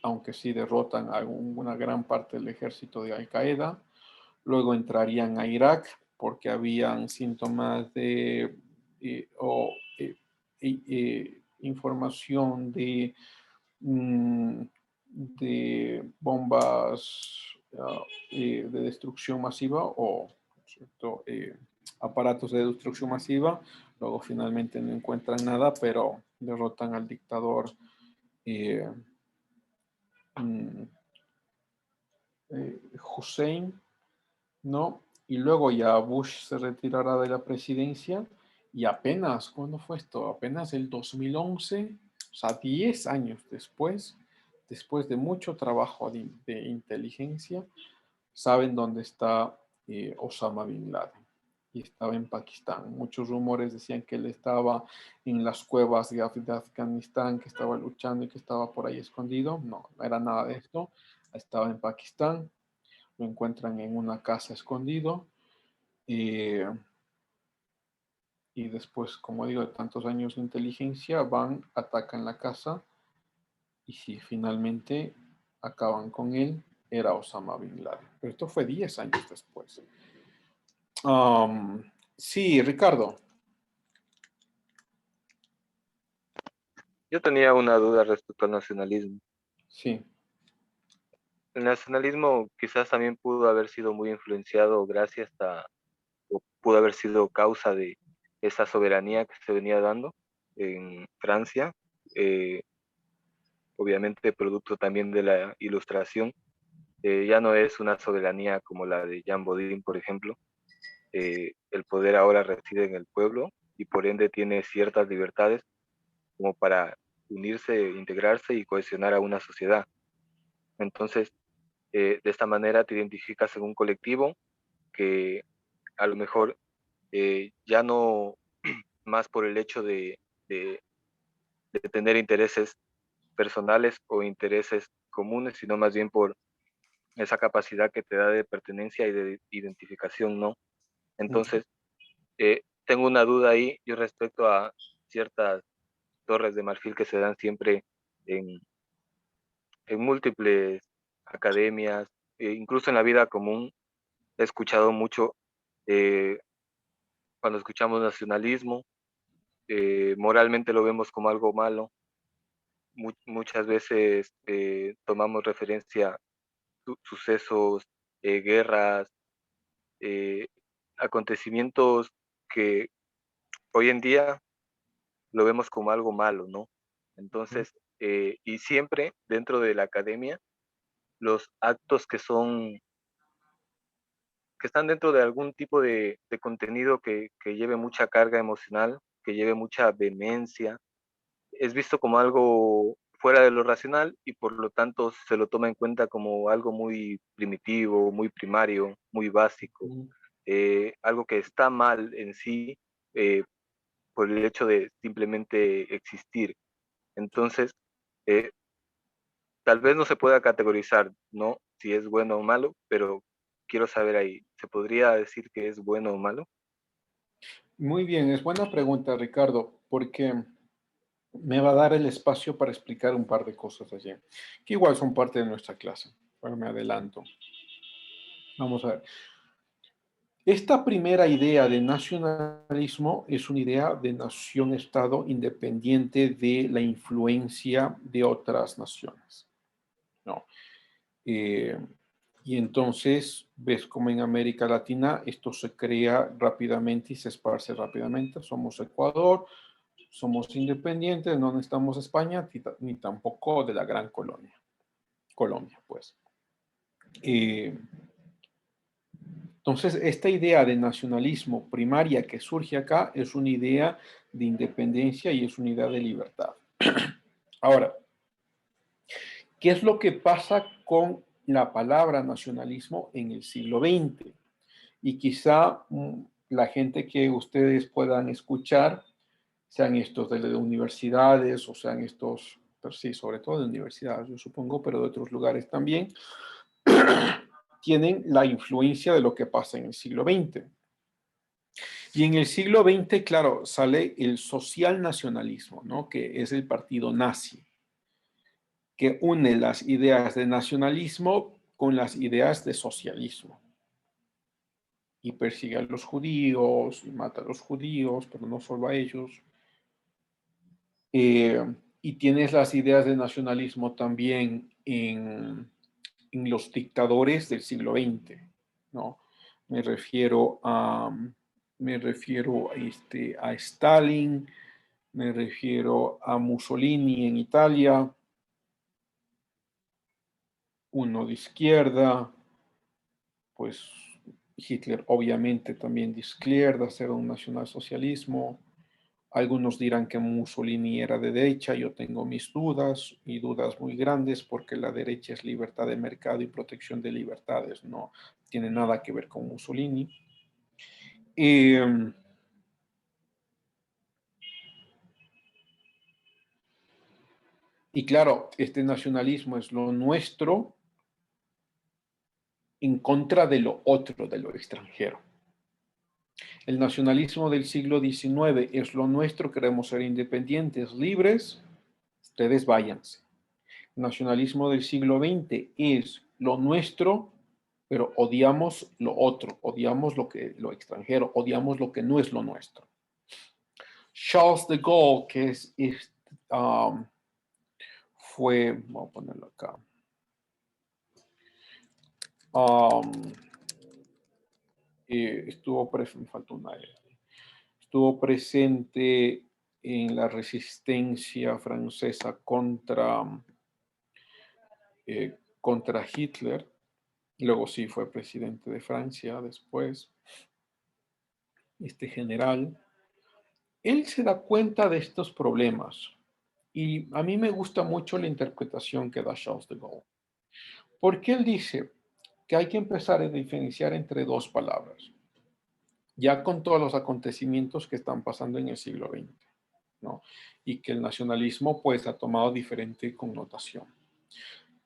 Speaker 1: aunque sí derrotan a una gran parte del ejército de Al-Qaeda. Luego entrarían a Irak porque habían síntomas de información de bombas de destrucción masiva o ¿cierto? aparatos de destrucción masiva. Luego finalmente no encuentran nada, pero derrotan al dictador Hussein, ¿no? Y luego ya Bush se retirará de la presidencia y apenas, ¿cuándo fue esto? Apenas el 2011, o sea, 10 años después de mucho trabajo de inteligencia, saben dónde está Osama Bin Laden. Y estaba en Pakistán. Muchos rumores decían que él estaba en las cuevas de Afganistán, que estaba luchando y que estaba por ahí escondido. No, no era nada de esto. Estaba en Pakistán. Lo encuentran en una casa escondido. Y después, como digo, de tantos años de inteligencia, van, atacan la casa y si finalmente acaban con él, era Osama Bin Laden. Pero esto fue 10 años después. Sí, Ricardo.
Speaker 5: Yo tenía una duda respecto al nacionalismo.
Speaker 1: Sí.
Speaker 5: El nacionalismo quizás también pudo haber sido muy influenciado gracias o pudo haber sido causa de esa soberanía que se venía dando en Francia, obviamente producto también de la Ilustración. Ya no es una soberanía como la de Jean Bodin, por ejemplo. El poder ahora reside en el pueblo y por ende tiene ciertas libertades como para unirse, integrarse y cohesionar a una sociedad. Entonces, de esta manera te identificas en un colectivo que a lo mejor ya no más por el hecho de tener intereses personales o intereses comunes, sino más bien por esa capacidad que te da de pertenencia y de identificación, ¿no? Entonces, tengo una duda ahí yo respecto a ciertas torres de marfil que se dan siempre en, en múltiples academias, incluso en la vida común. He escuchado mucho eh, cuando escuchamos nacionalismo, moralmente lo vemos como algo malo. Muchas veces tomamos referencia a sucesos, guerras, eh, acontecimientos que hoy en día lo vemos como algo malo, ¿no? Entonces, y siempre dentro de la academia, los actos que están dentro de algún tipo de contenido que lleve mucha carga emocional, que lleve mucha vehemencia, es visto como algo fuera de lo racional y por lo tanto se lo toma en cuenta como algo muy primitivo, muy primario, muy básico, algo que está mal en sí eh, por el hecho de simplemente existir. Entonces, eh, tal vez no se pueda categorizar, ¿no? Si es bueno o malo, pero quiero saber ahí, ¿se podría decir que es bueno o malo?
Speaker 1: Muy bien, es buena pregunta, Ricardo, porque me va a dar el espacio para explicar un par de cosas allí, que igual son parte de nuestra clase. Bueno, me adelanto. Vamos a ver. Esta primera idea de nacionalismo es una idea de nación-estado independiente de la influencia de otras naciones, ¿no? Y entonces ves como en América Latina esto se crea rápidamente y se esparce rápidamente. Somos Ecuador, somos independientes, no necesitamos España ni tampoco de la gran colonia, Colombia, pues. Entonces, esta idea de nacionalismo primaria que surge acá es una idea de independencia y es una idea de libertad. Ahora, ¿qué es lo que pasa con la palabra nacionalismo en el siglo XX? Y quizá la gente que ustedes puedan escuchar, sean estos de universidades o sean estos, pero sí, sobre todo de universidades, yo supongo, pero de otros lugares también, tienen la influencia de lo que pasa en el siglo XX. Y en el siglo XX, claro, sale el social nacionalismo, ¿no? Que es el partido nazi, que une las ideas de nacionalismo con las ideas de socialismo. Y persigue a los judíos y mata a los judíos, pero no solo a ellos. Y tienes las ideas de nacionalismo también en los dictadores del siglo XX, ¿no? Me refiero a me refiero a Stalin, me refiero a Mussolini en Italia, uno de izquierda, pues Hitler obviamente también de izquierda, era un nacionalsocialismo. Algunos dirán que Mussolini era de derecha, yo tengo mis dudas y dudas muy grandes porque la derecha es libertad de mercado y protección de libertades, no tiene nada que ver con Mussolini. Y claro, este nacionalismo es lo nuestro en contra de lo otro, de lo extranjero. El nacionalismo del siglo XIX es lo nuestro, queremos ser independientes, libres, ustedes váyanse. El nacionalismo del siglo XX es lo nuestro, pero odiamos lo otro, odiamos lo extranjero, odiamos lo que no es lo nuestro. Charles de Gaulle, que fue, voy a ponerlo acá, estuvo presente en la resistencia francesa contra Hitler. Luego sí fue presidente de Francia después. Este general, él se da cuenta de estos problemas. Y a mí me gusta mucho la interpretación que da Charles de Gaulle. Porque él dice que hay que empezar a diferenciar entre dos palabras, ya con todos los acontecimientos que están pasando en el siglo XX, ¿no? Y que el nacionalismo pues ha tomado diferente connotación.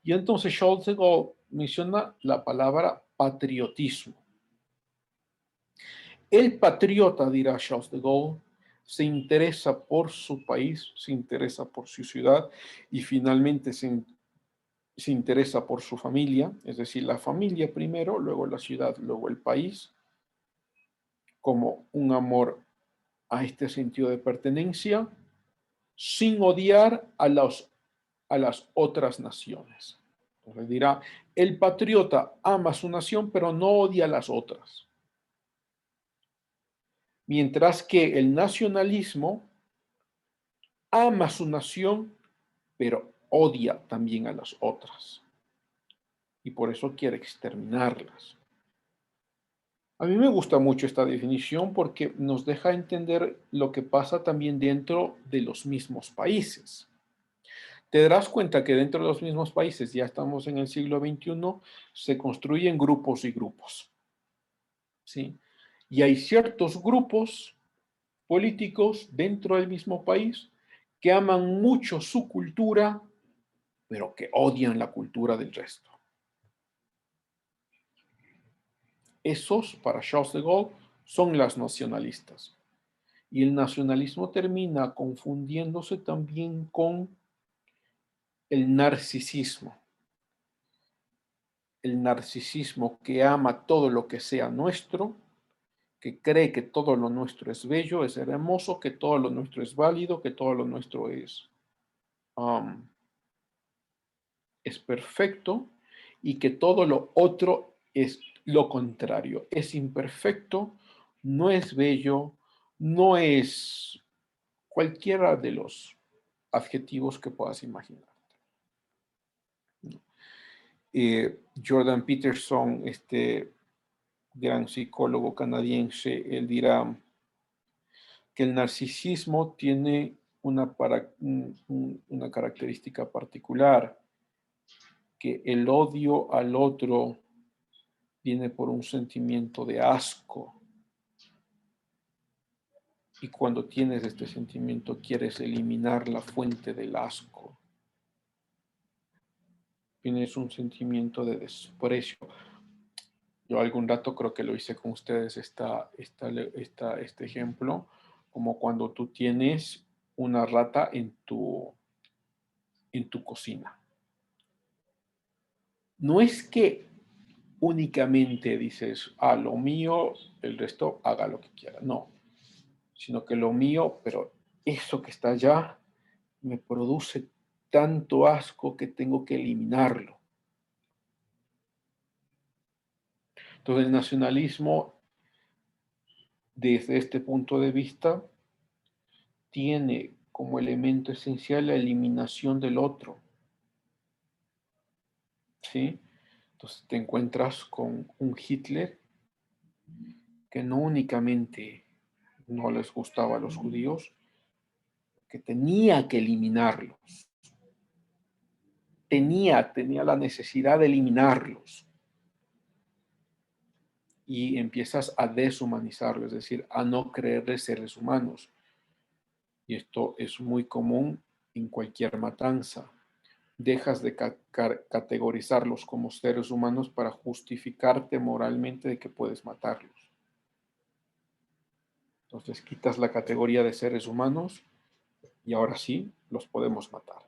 Speaker 1: Y entonces Charles de Gaulle menciona la palabra patriotismo. El patriota, dirá Charles de Gaulle, se interesa por su país, se interesa por su ciudad y finalmente se interesa por su familia, es decir, la familia primero, luego la ciudad, luego el país, como un amor a este sentido de pertenencia, sin odiar a las otras naciones. Entonces dirá, el patriota ama a su nación, pero no odia a las otras. Mientras que el nacionalismo ama a su nación, pero odia también a las otras. Y por eso quiere exterminarlas. A mí me gusta mucho esta definición porque nos deja entender lo que pasa también dentro de los mismos países. Te darás cuenta que dentro de los mismos países, ya estamos en el siglo XXI, se construyen grupos y grupos. ¿Sí? Y hay ciertos grupos políticos dentro del mismo país que aman mucho su cultura, pero que odian la cultura del resto. Esos, para Charles de Gaulle, son las nacionalistas. Y el nacionalismo termina confundiéndose también con el narcisismo. El narcisismo que ama todo lo que sea nuestro, que cree que todo lo nuestro es bello, es hermoso, que todo lo nuestro es válido, que todo lo nuestro es perfecto y que todo lo otro es lo contrario, es imperfecto, no es bello, no es cualquiera de los adjetivos que puedas imaginar. Jordan Peterson, este gran psicólogo canadiense, él dirá que el narcisismo tiene una característica particular, que el odio al otro viene por un sentimiento de asco. Y cuando tienes este sentimiento, quieres eliminar la fuente del asco. Tienes un sentimiento de desprecio. Yo algún rato creo que lo hice con ustedes este ejemplo, como cuando tú tienes una rata en tu cocina. No es que únicamente dices, lo mío, el resto haga lo que quiera. No, sino que lo mío, pero eso que está allá me produce tanto asco que tengo que eliminarlo. Entonces el nacionalismo desde este punto de vista, tiene como elemento esencial la eliminación del otro. ¿Sí? Entonces te encuentras con un Hitler que no únicamente no les gustaba a los judíos, que tenía que eliminarlos. Tenía la necesidad de eliminarlos. Y empiezas a deshumanizarlos, es decir, a no creerles seres humanos. Y esto es muy común en cualquier matanza. Dejas de categorizarlos como seres humanos para justificarte moralmente de que puedes matarlos. Entonces quitas la categoría de seres humanos y ahora sí los podemos matar.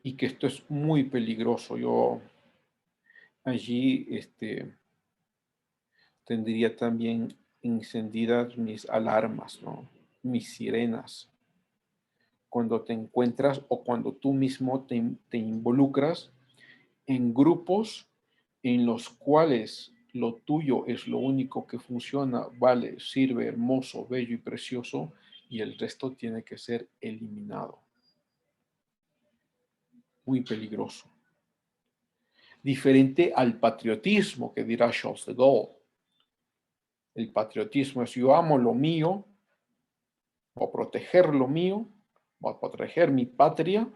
Speaker 1: Y que esto es muy peligroso. Yo allí tendría también encendidas mis alarmas, ¿no? Mis sirenas. Cuando te encuentras o cuando tú mismo te involucras en grupos en los cuales lo tuyo es lo único que funciona, vale, sirve, hermoso, bello y precioso, y el resto tiene que ser eliminado. Muy peligroso. Diferente al patriotismo que dirá Charles de Gaulle. El patriotismo es yo amo lo mío, voy a proteger lo mío, voy a proteger mi patria,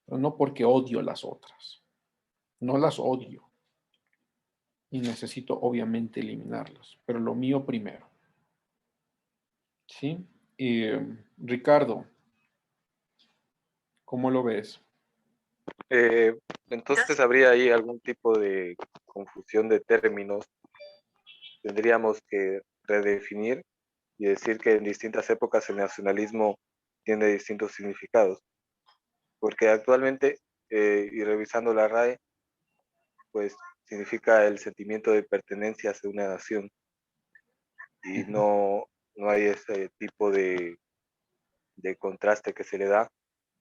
Speaker 1: pero no porque odio las otras. No las odio. Y necesito obviamente eliminarlas, pero lo mío primero. ¿Sí? Ricardo, ¿cómo lo ves?
Speaker 5: Entonces habría ahí algún tipo de confusión de términos. Tendríamos que redefinir y decir que en distintas épocas el nacionalismo tiene distintos significados. Porque actualmente, y revisando la RAE, pues significa el sentimiento de pertenencia hacia una nación. Y no hay ese tipo de contraste que se le da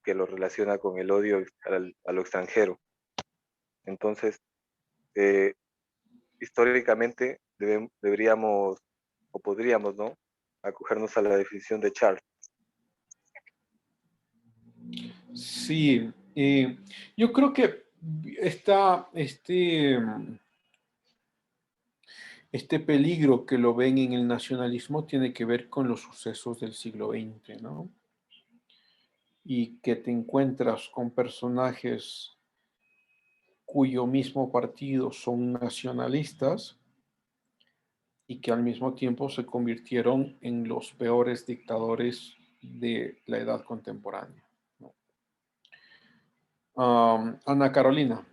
Speaker 5: que lo relaciona con el odio a lo extranjero. Entonces, históricamente deberíamos o podríamos, ¿no?, acogernos a la definición de Charles.
Speaker 1: Sí, yo creo que este peligro que lo ven en el nacionalismo tiene que ver con los sucesos del siglo XX, ¿no? Y que te encuentras con personajes cuyo mismo partido son nacionalistas y que al mismo tiempo se convirtieron en los peores dictadores de la edad contemporánea, ¿no? Ana Carolina.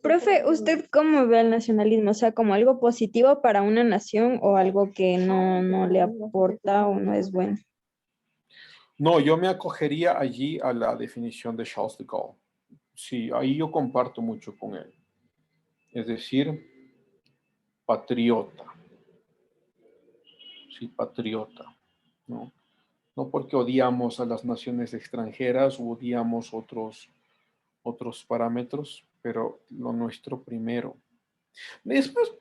Speaker 2: Profe, ¿usted cómo ve el nacionalismo? O sea, ¿como algo positivo para una nación o algo que no le aporta o no es bueno?
Speaker 1: No, yo me acogería allí a la definición de Charles de Gaulle. Sí, ahí yo comparto mucho con él. Es decir, patriota. Sí, patriota, ¿no? No porque odiamos a las naciones extranjeras o odiamos otros parámetros, pero lo nuestro primero. Después,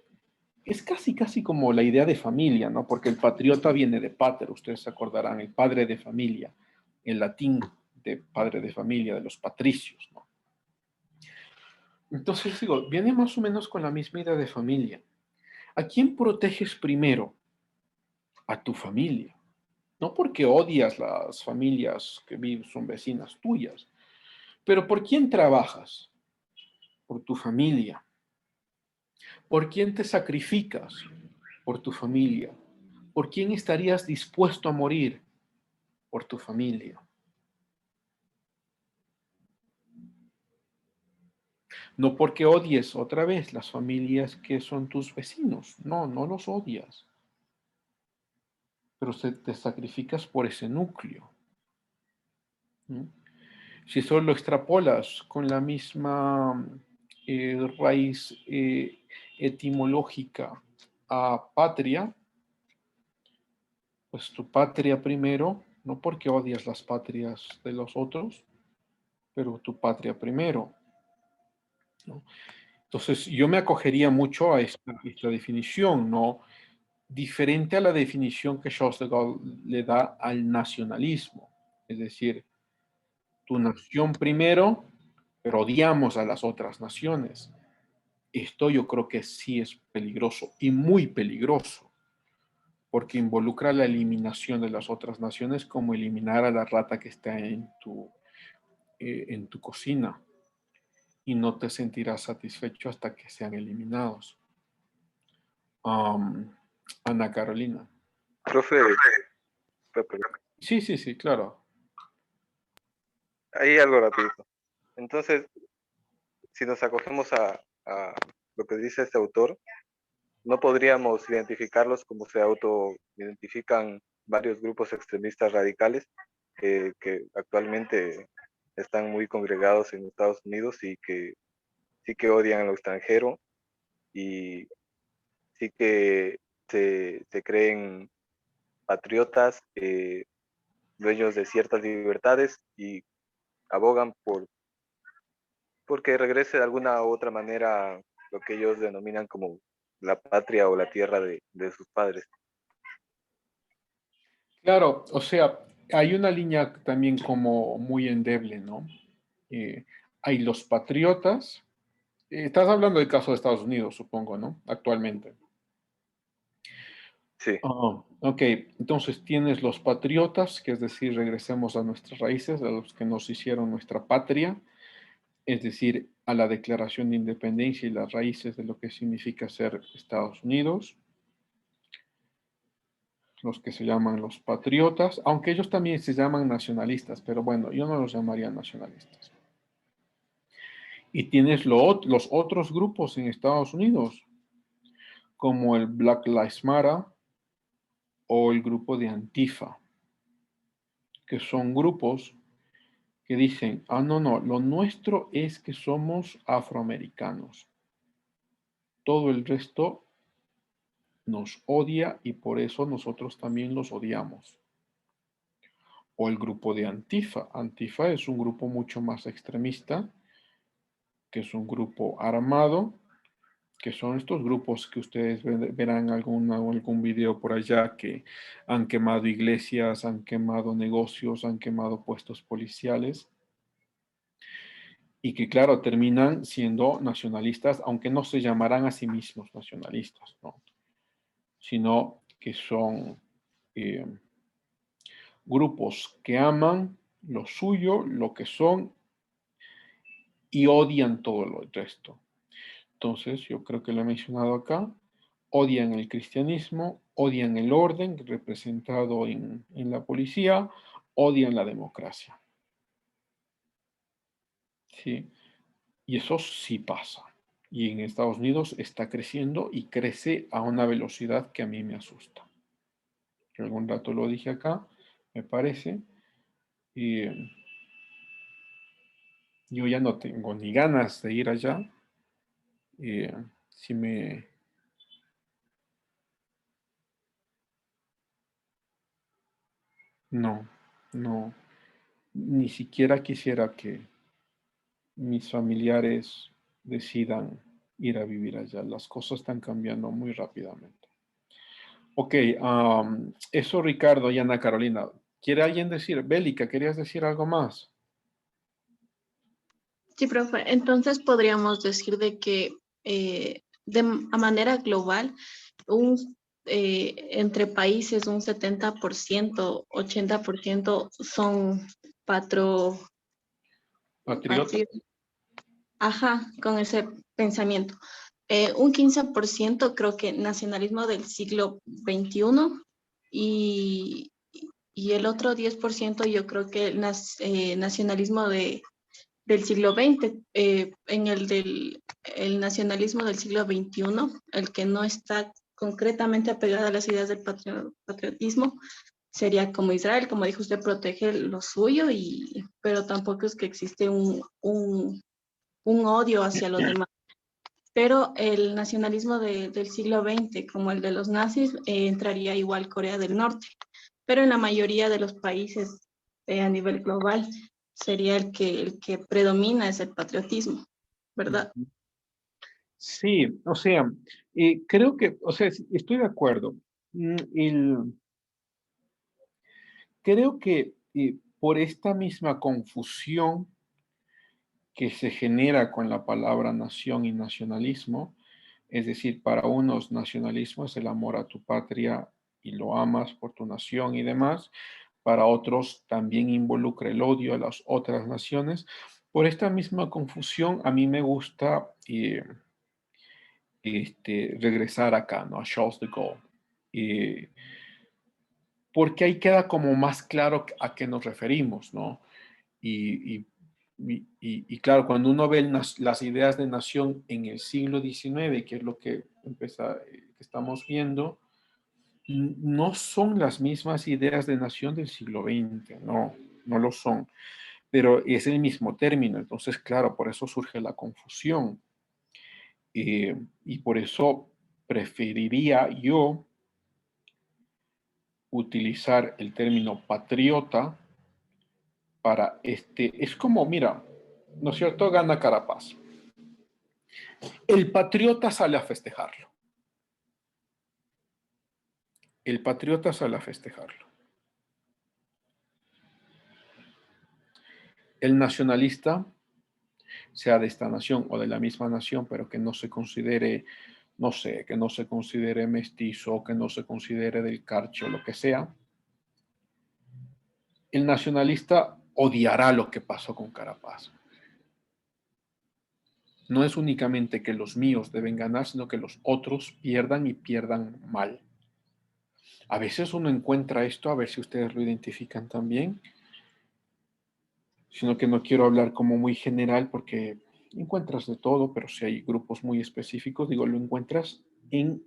Speaker 1: es casi como la idea de familia, ¿no? Porque el patriota viene de pater, ustedes se acordarán, el padre de familia, el latín de padre de familia, de los patricios, ¿no? Entonces digo, viene más o menos con la misma idea de familia. ¿A quién proteges primero? A tu familia. No porque odias las familias que son vecinas tuyas, pero ¿por quién trabajas? Por tu familia. ¿Por quién te sacrificas? Por tu familia. ¿Por quién estarías dispuesto a morir? Por tu familia. No porque odies otra vez las familias que son tus vecinos. No, no los odias. Pero te sacrificas por ese núcleo. ¿No? Si solo lo extrapolas con la misma raíz etimológica a patria, pues tu patria primero no porque odias las patrias de los otros, pero tu patria primero, ¿no? Entonces, yo me acogería mucho a esta definición, ¿no? Diferente a la definición que Charles de Gaulle le da al nacionalismo. Es decir, tu nación primero, pero odiamos a las otras naciones. Esto yo creo que sí es peligroso y muy peligroso, porque involucra la eliminación de las otras naciones como eliminar a la rata que está en tu cocina y no te sentirás satisfecho hasta que sean eliminados. Ana Carolina.
Speaker 5: Profe, Pepe,
Speaker 1: Sí, claro.
Speaker 5: hay algo rapidito. Entonces, si nos acogemos a lo que dice este autor, no podríamos identificarlos como se autoidentifican varios grupos extremistas radicales que actualmente están muy congregados en Estados Unidos y que sí que odian a lo extranjero y sí que se creen patriotas, dueños de ciertas libertades y abogan porque regrese de alguna u otra manera lo que ellos denominan como la patria o la tierra de sus padres.
Speaker 1: Claro, o sea, hay una línea también como muy endeble, ¿no? Hay los patriotas. Estás hablando del caso de Estados Unidos, supongo, ¿no? Actualmente.
Speaker 5: Sí,
Speaker 1: Ok, entonces tienes los patriotas, que es decir, regresemos a nuestras raíces, a los que nos hicieron nuestra patria, es decir, a la Declaración de Independencia y las raíces de lo que significa ser Estados Unidos, los que se llaman los patriotas, aunque ellos también se llaman nacionalistas, pero bueno, yo no los llamaría nacionalistas. Y tienes los otros grupos en Estados Unidos, como el Black Lives Matter o el grupo de Antifa, que son grupos que dicen, no, lo nuestro es que somos afroamericanos. Todo el resto nos odia y por eso nosotros también los odiamos. O el grupo de Antifa. Antifa es un grupo mucho más extremista, que es un grupo armado, que son estos grupos que ustedes verán algún video por allá que han quemado iglesias, han quemado negocios, han quemado puestos policiales y que claro, terminan siendo nacionalistas, aunque no se llamarán a sí mismos nacionalistas, ¿no? Sino que son eh, grupos que aman lo suyo, lo que son y odian todo lo resto. Entonces, yo creo que lo he mencionado acá, odian el cristianismo, odian el orden representado en la policía, odian la democracia. ¿Sí? Y eso sí pasa. Y en Estados Unidos está creciendo y crece a una velocidad que a mí me asusta. Yo algún rato lo dije acá, me parece, y yo ya no tengo ni ganas de ir allá. Si me... No, no, ni siquiera quisiera que mis familiares decidan ir a vivir allá. Las cosas están cambiando muy rápidamente. Ok, eso Ricardo y Ana Carolina. ¿Quiere alguien decir? Bélica, ¿querías decir algo más?
Speaker 4: Sí, profe. Entonces podríamos decir de que a manera global, entre países un 70%, 80% son patro,
Speaker 1: Patriota.
Speaker 4: ajá, con ese pensamiento. Un 15% creo que nacionalismo del siglo XXI y el otro 10% yo creo que nacionalismo del siglo XX. En el nacionalismo del siglo XXI, el que no está concretamente apegado a las ideas del patriotismo, sería como Israel, como dijo usted, protege lo suyo, pero tampoco es que existe un odio hacia los demás. Pero el nacionalismo del siglo XX, como el de los nazis, entraría igual Corea del Norte. pero en la mayoría de los países a nivel global sería el que predomina es el patriotismo, ¿verdad?
Speaker 1: Sí, o sea, creo que, o sea, estoy de acuerdo. Creo que por esta misma confusión que se genera con la palabra nación y nacionalismo, es decir, para unos nacionalismo es el amor a tu patria y lo amas por tu nación y demás, para otros también involucra el odio a las otras naciones. Por esta misma confusión, a mí me gusta regresar acá, ¿no? A Charles de Gaulle. Porque ahí queda como más claro a qué nos referimos, ¿no? Y claro, cuando uno ve las ideas de nación en el siglo XIX, que es lo que estamos viendo, no son las mismas ideas de nación del siglo XX, no, no lo son, pero es el mismo término, entonces claro, por eso surge la confusión. Y por eso preferiría yo utilizar el término patriota para es como, mira, ¿no es cierto? Gana Carapaz. El patriota sale a festejarlo. El patriota sale a festejarlo. El nacionalista, sea de esta nación o de la misma nación, pero que no se considere, no sé, que no se considere mestizo, que no se considere del Carchi o lo que sea, el nacionalista odiará lo que pasó con Carapaz. No es únicamente que los míos deben ganar, sino que los otros pierdan y pierdan mal. A veces uno encuentra esto, a ver si ustedes lo identifican también, sino que no quiero hablar como muy general porque encuentras de todo, pero si hay grupos muy específicos, digo, lo encuentras en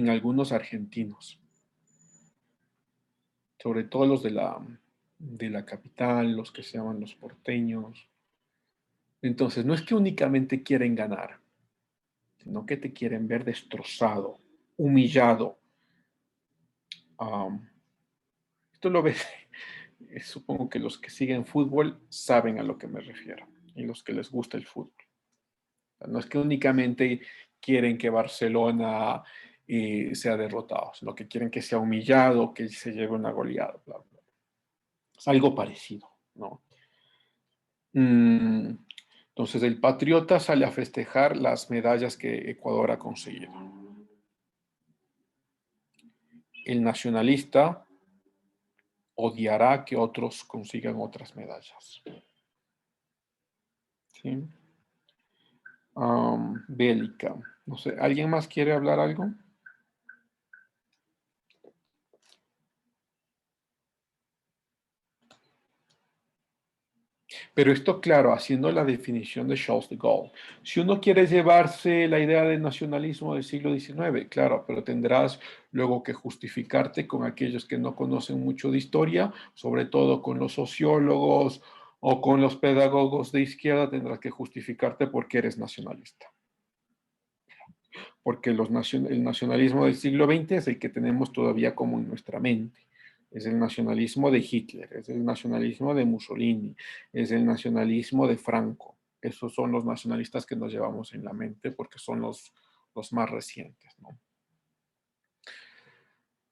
Speaker 1: algunos argentinos, sobre todo los de la capital, los que se llaman los porteños. Entonces, no es que únicamente quieren ganar, sino que te quieren ver destrozado, humillado. Esto lo ves, supongo que los que siguen fútbol saben a lo que me refiero y los que les gusta el fútbol. No es que únicamente quieren que Barcelona sea derrotado, sino que quieren que sea humillado, que se lleve una goleada. Bla, bla. Es algo parecido, ¿no? Entonces el patriota sale a festejar las medallas que Ecuador ha conseguido. El nacionalista odiará que otros consigan otras medallas. ¿Sí? Bélica. No sé, ¿alguien más quiere hablar algo? Pero esto, claro, haciendo la definición de Charles de Gaulle. Si uno quiere llevarse la idea del nacionalismo del siglo XIX, claro, pero tendrás luego que justificarte con aquellos que no conocen mucho de historia, sobre todo con los sociólogos o con los pedagogos de izquierda, tendrás que justificarte porque eres nacionalista. Porque el nacionalismo del siglo XX es el que tenemos todavía como en nuestra mente. Es el nacionalismo de Hitler, es el nacionalismo de Mussolini, es el nacionalismo de Franco. Esos son los nacionalistas que nos llevamos en la mente porque son los más recientes, ¿no?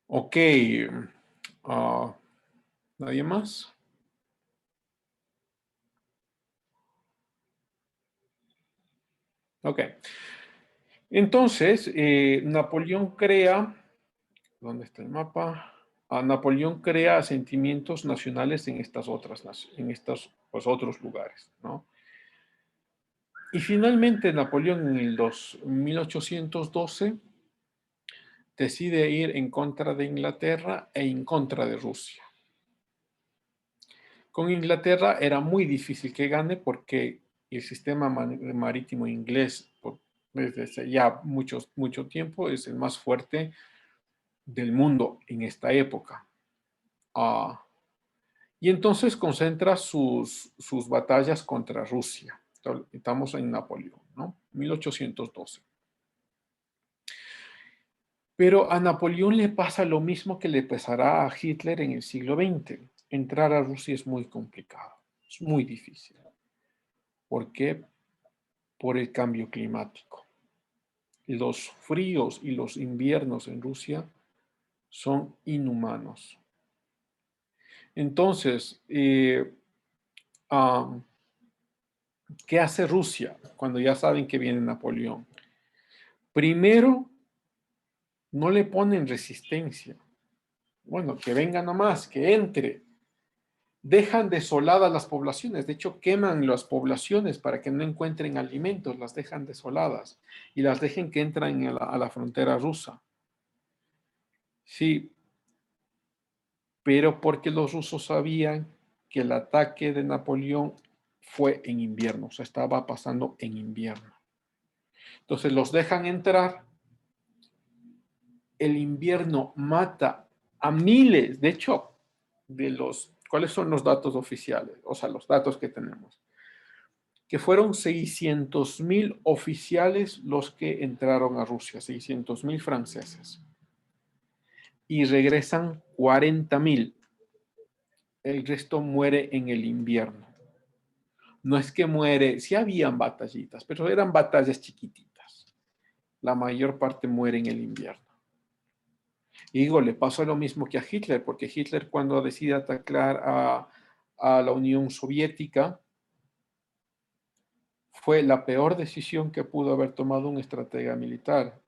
Speaker 1: Ok. ¿Nadie más? Ok. Entonces, Napoleón crea, ¿dónde está el mapa? Napoleón crea sentimientos nacionales en estas en estos pues, otros lugares, ¿no? Y finalmente Napoleón en el 1812 decide ir en contra de Inglaterra e en contra de Rusia. Con Inglaterra era muy difícil que gane porque el sistema marítimo inglés desde ya mucho tiempo es el más fuerte del mundo en esta época. Y entonces concentra sus batallas contra Rusia. Estamos en Napoleón, ¿no? 1812. Pero a Napoleón le pasa lo mismo que le pasará a Hitler en el siglo XX. Entrar a Rusia es muy complicado, es muy difícil. ¿Por qué? Por el cambio climático. Los fríos y los inviernos en Rusia son inhumanos. Entonces, ¿qué hace Rusia cuando ya saben que viene Napoleón? Primero, no le ponen resistencia. Bueno, que venga nomás, que entre. Dejan desoladas las poblaciones. De hecho, queman las poblaciones para que no encuentren alimentos. Las dejan desoladas y las dejen que entren a la frontera rusa. Sí, pero porque los rusos sabían que el ataque de Napoleón fue en invierno, o sea, estaba pasando en invierno. Entonces los dejan entrar, el invierno mata a miles, de hecho, ¿cuáles son los datos oficiales? O sea, los datos que tenemos. Que fueron 600,000 oficiales los que entraron a Rusia, 600,000 franceses. Y regresan 40,000. El resto muere en el invierno. No es que muere, sí habían batallitas, pero eran batallas chiquititas. La mayor parte muere en el invierno. Y digo, le pasó lo mismo que a Hitler, porque Hitler cuando decide atacar a la Unión Soviética, fue la peor decisión que pudo haber tomado un estratega militar,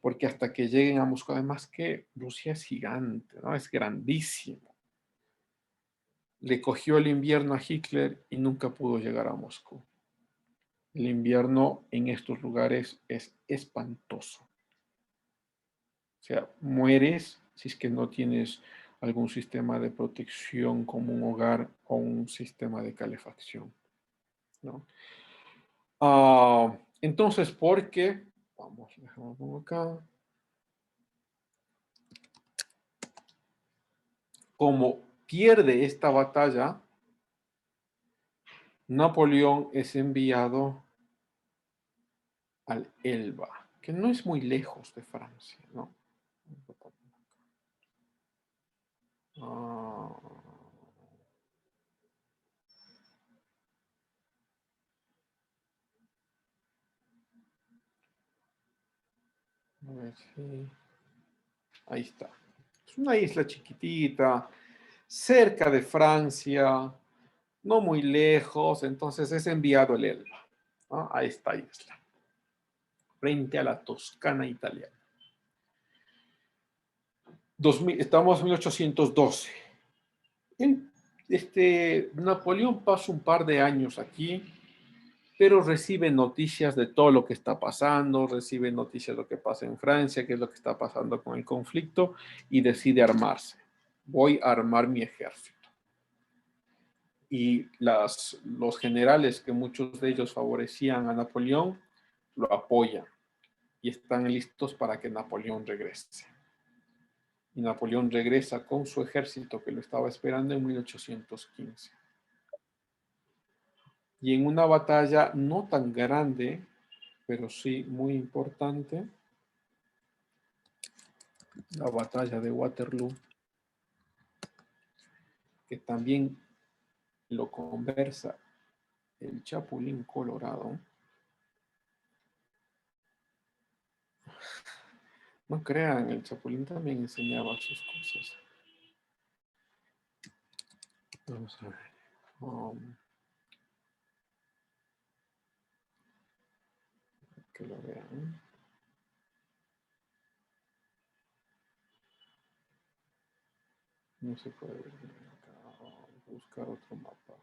Speaker 1: porque hasta que lleguen a Moscú, además que Rusia es gigante, ¿no? Es grandísimo. Le cogió el invierno a Hitler y nunca pudo llegar a Moscú. El invierno en estos lugares es espantoso. O sea, mueres si es que no tienes algún sistema de protección como un hogar o un sistema de calefacción, ¿no? Entonces, ¿por qué? Vamos, dejamos acá. Como pierde esta batalla, Napoleón es enviado al Elba, que no es muy lejos de Francia, ¿no? A ver si... Ahí está. Es una isla chiquitita, cerca de Francia, no muy lejos, entonces es enviado el Elba, ¿no? A esta isla, frente a la Toscana italiana. Estamos en 1812. Napoleón pasa un par de años aquí, pero recibe noticias de todo lo que está pasando, recibe noticias de lo que pasa en Francia, qué es lo que está pasando con el conflicto, y decide armarse. Voy a armar mi ejército. Y los generales, que muchos de ellos favorecían a Napoleón, lo apoyan y están listos para que Napoleón regrese. Y Napoleón regresa con su ejército que lo estaba esperando en 1815. Y en una batalla no tan grande, pero sí muy importante, la batalla de Waterloo, que también lo conversa el Chapulín Colorado. No crean, el Chapulín también enseñaba sus cosas. Vamos a ver. Que lo vean. No se puede ver acá. Buscar otro mapa.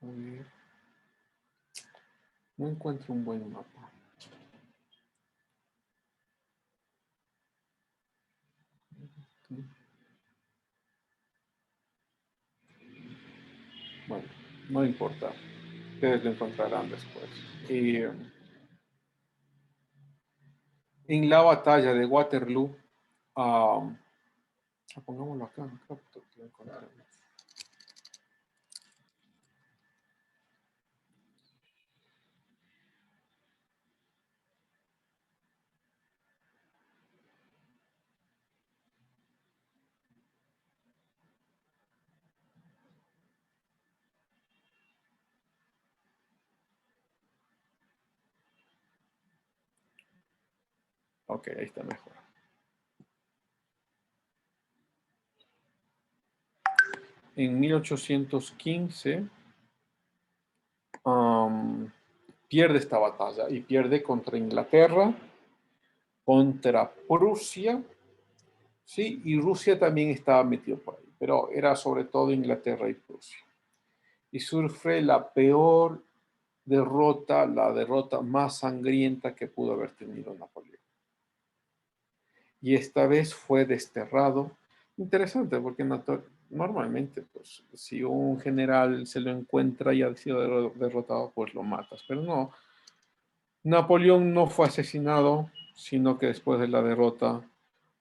Speaker 1: A ver. No encuentro un buen mapa. Bueno, no importa. Ustedes lo encontrarán después. En la batalla de Waterloo, Ah, pongámoslo acá. Acá lo encontramos. Ok, ahí está mejor. En 1815 pierde esta batalla y pierde contra Inglaterra, contra Prusia, ¿sí? Y Rusia también estaba metido por ahí, pero era sobre todo Inglaterra y Prusia. Y sufre la peor derrota, la derrota más sangrienta que pudo haber tenido Napoleón. Y esta vez fue desterrado. Interesante, porque normalmente, pues, si un general se lo encuentra y ha sido derrotado, pues lo matas. Pero no, Napoleón no fue asesinado, sino que después de la derrota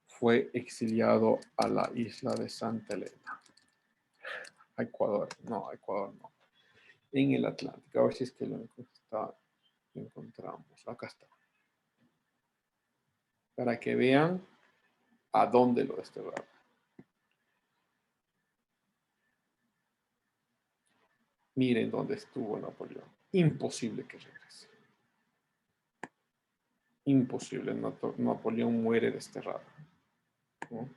Speaker 1: fue exiliado a la isla de Santa Elena. A Ecuador, no, en el Atlántico. A ver si es que lo encontramos. Acá está. Para que vean a dónde lo desterraron. Miren dónde estuvo Napoleón. Imposible que regrese. Imposible. Napoleón muere desterrado, ¿no?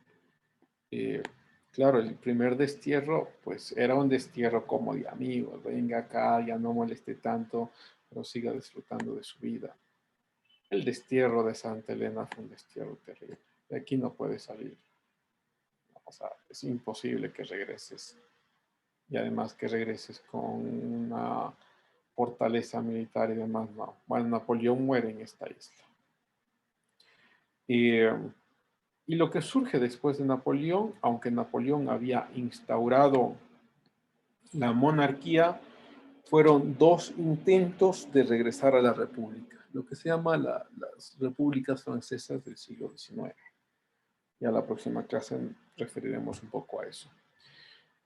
Speaker 1: Claro, el primer destierro, pues era un destierro como de amigos. Venga acá, ya no moleste tanto, pero siga disfrutando de su vida. El destierro de Santa Elena fue un destierro terrible. De aquí no puedes salir. O sea, es imposible que regreses. Y además que regreses con una fortaleza militar y demás, no. Bueno, Napoleón muere en esta isla. Y lo que surge después de Napoleón, aunque Napoleón había instaurado la monarquía, fueron 2 intentos de regresar a la república, lo que se llama las repúblicas francesas del siglo XIX. Ya la próxima clase referiremos un poco a eso.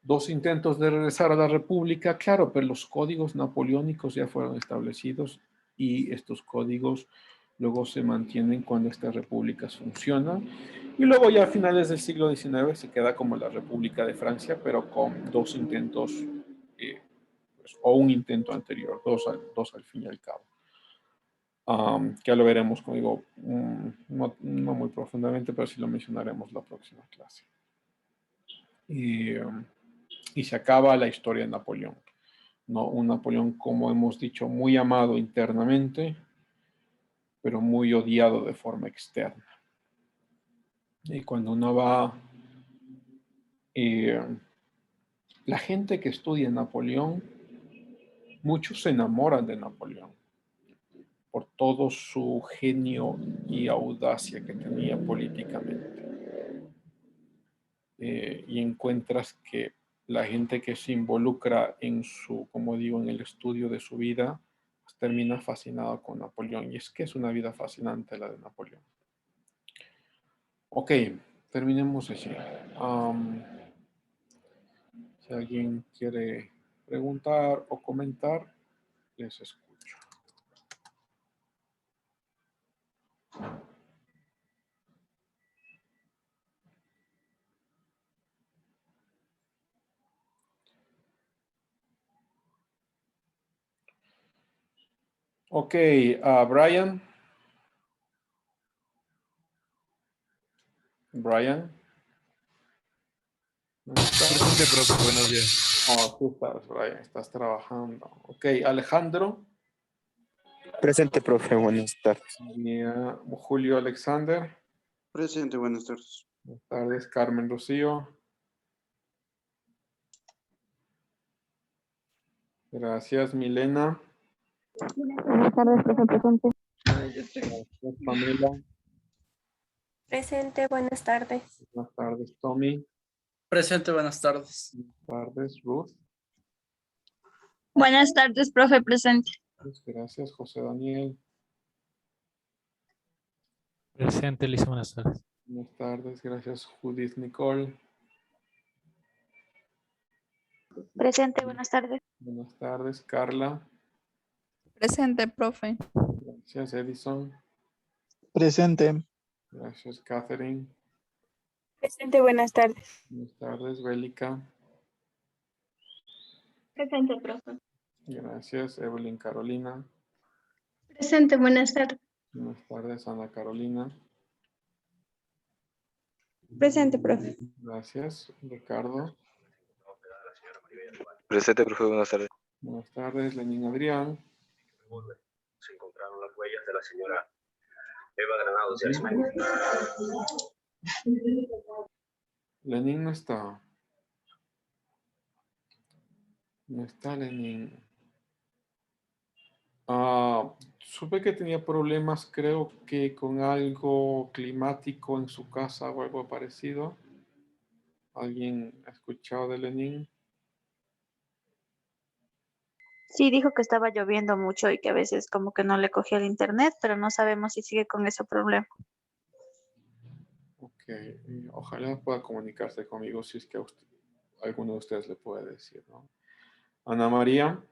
Speaker 1: 2 intentos de regresar a la república, claro, pero los códigos napoleónicos ya fueron establecidos y estos códigos luego se mantienen cuando estas repúblicas funcionan. Y luego ya a finales del siglo XIX se queda como la República de Francia, pero con 2 intentos, pues, o un intento anterior, dos al fin y al cabo. Que ya lo veremos, como digo, no muy profundamente, pero sí lo mencionaremos la próxima clase. Y se acaba la historia de Napoleón, ¿no? Un Napoleón, como hemos dicho, muy amado internamente, pero muy odiado de forma externa. Y cuando uno va, la gente que estudia Napoleón, muchos se enamoran de Napoleón por todo su genio y audacia que tenía políticamente. Y encuentras que la gente que se involucra en su, como digo, en el estudio de su vida, pues termina fascinado con Napoleón. Y es que es una vida fascinante la de Napoleón. Ok, terminemos así. Si alguien quiere preguntar o comentar, les escucho. Ok, Brian. Brian.
Speaker 6: Presente, profe, buenos días.
Speaker 1: Oh, tú estás, Brian, estás trabajando. Ok, Alejandro.
Speaker 7: Presente, profe, buenas tardes.
Speaker 1: Julio Alexander.
Speaker 8: Presente, buenas tardes.
Speaker 1: Buenas tardes, Carmen Rocío. Gracias, Milena.
Speaker 9: Buenas tardes, profe, presente.
Speaker 1: Gracias, Pamela.
Speaker 3: Presente, buenas tardes.
Speaker 1: Buenas tardes, Tommy.
Speaker 6: Presente, buenas tardes.
Speaker 1: Buenas tardes, Ruth.
Speaker 9: Buenas tardes, profe, presente.
Speaker 1: Gracias, José Daniel.
Speaker 10: Presente, Lisa, buenas tardes.
Speaker 1: Buenas tardes, gracias Judith Nicole.
Speaker 9: Presente, buenas tardes.
Speaker 1: Buenas tardes, Carla.
Speaker 9: Presente, profe.
Speaker 1: Gracias, Edison.
Speaker 10: Presente.
Speaker 1: Gracias, Catherine.
Speaker 3: Presente, buenas tardes.
Speaker 1: Buenas tardes, Bélica.
Speaker 4: Presente, profe.
Speaker 1: Gracias, Evelyn Carolina.
Speaker 4: Presente, buenas tardes.
Speaker 1: Buenas tardes, Ana Carolina.
Speaker 2: Presente, profe.
Speaker 1: Gracias, Ricardo.
Speaker 5: Presente, profe, buenas tardes.
Speaker 1: Buenas tardes, Lenín Adrián.
Speaker 11: Se encontraron las huellas de la señora Eva Granados y Arismendi.
Speaker 1: Lenín no está. No está Lenín. Supe que tenía problemas, creo que con algo climático en su casa o algo parecido. ¿Alguien ha escuchado de Lenín?
Speaker 9: Sí, dijo que estaba lloviendo mucho y que a veces como que no le cogía el internet, pero no sabemos si sigue con ese problema.
Speaker 1: Ok, ojalá pueda comunicarse conmigo si es que alguno de ustedes le puede decir, ¿no? Ana María.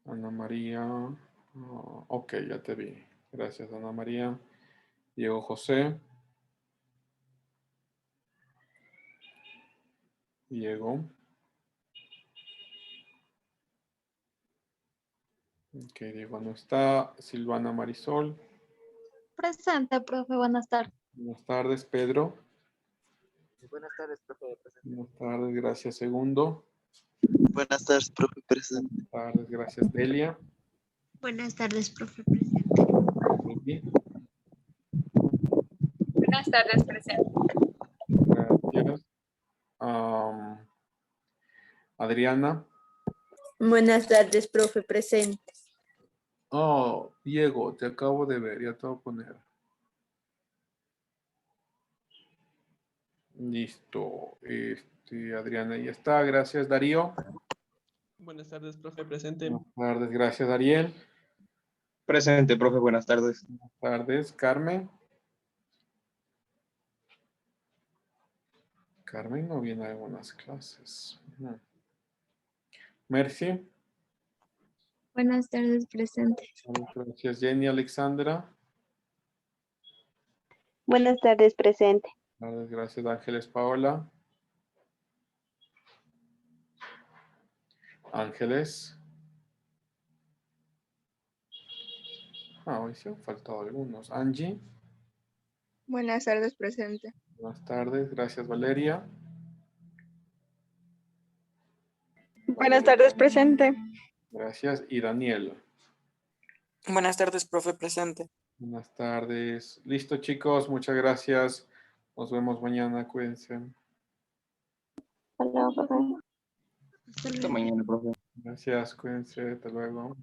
Speaker 1: Ana María. Ok, ya te vi. Gracias, Ana María. Diego José. Diego. Ok, Diego no está. Silvana Marisol.
Speaker 9: Presente, profe, buenas tardes.
Speaker 1: Buenas tardes, Pedro.
Speaker 7: Buenas tardes, profe. Presente.
Speaker 1: Buenas tardes, gracias, Segundo.
Speaker 7: Buenas tardes, profe. Presente.
Speaker 1: Buenas tardes, gracias, Delia.
Speaker 4: Buenas tardes, profe. Presente.
Speaker 1: Vicky.
Speaker 9: Buenas tardes, presente.
Speaker 1: Gracias. Adriana.
Speaker 2: Buenas tardes, profe. Presente.
Speaker 1: Oh, Diego, te acabo de ver, ya te voy a poner. Listo. Adriana ya está. Gracias, Darío.
Speaker 6: Buenas tardes, profe, presente.
Speaker 1: Buenas tardes, gracias, Ariel.
Speaker 11: Presente, profe, buenas tardes.
Speaker 1: Buenas tardes, Carmen. Carmen no viene a algunas clases. Mercy.
Speaker 9: Buenas tardes, presente.
Speaker 1: Gracias, Jenny. Alexandra.
Speaker 2: Buenas tardes, presente.
Speaker 1: Gracias, Ángeles. Paola. Ángeles. Hoy sí han faltado algunos. Angie.
Speaker 9: Buenas tardes, presente.
Speaker 1: Buenas tardes, gracias, Valeria.
Speaker 9: Buenas tardes, presente.
Speaker 1: Gracias. Y Daniel.
Speaker 6: Buenas tardes, profe, presente.
Speaker 1: Buenas tardes. Listo, chicos. Muchas gracias. Nos vemos mañana. Cuídense.
Speaker 9: Hasta luego, profe.
Speaker 11: Hasta mañana, profe.
Speaker 1: Gracias. Cuídense. Hasta luego.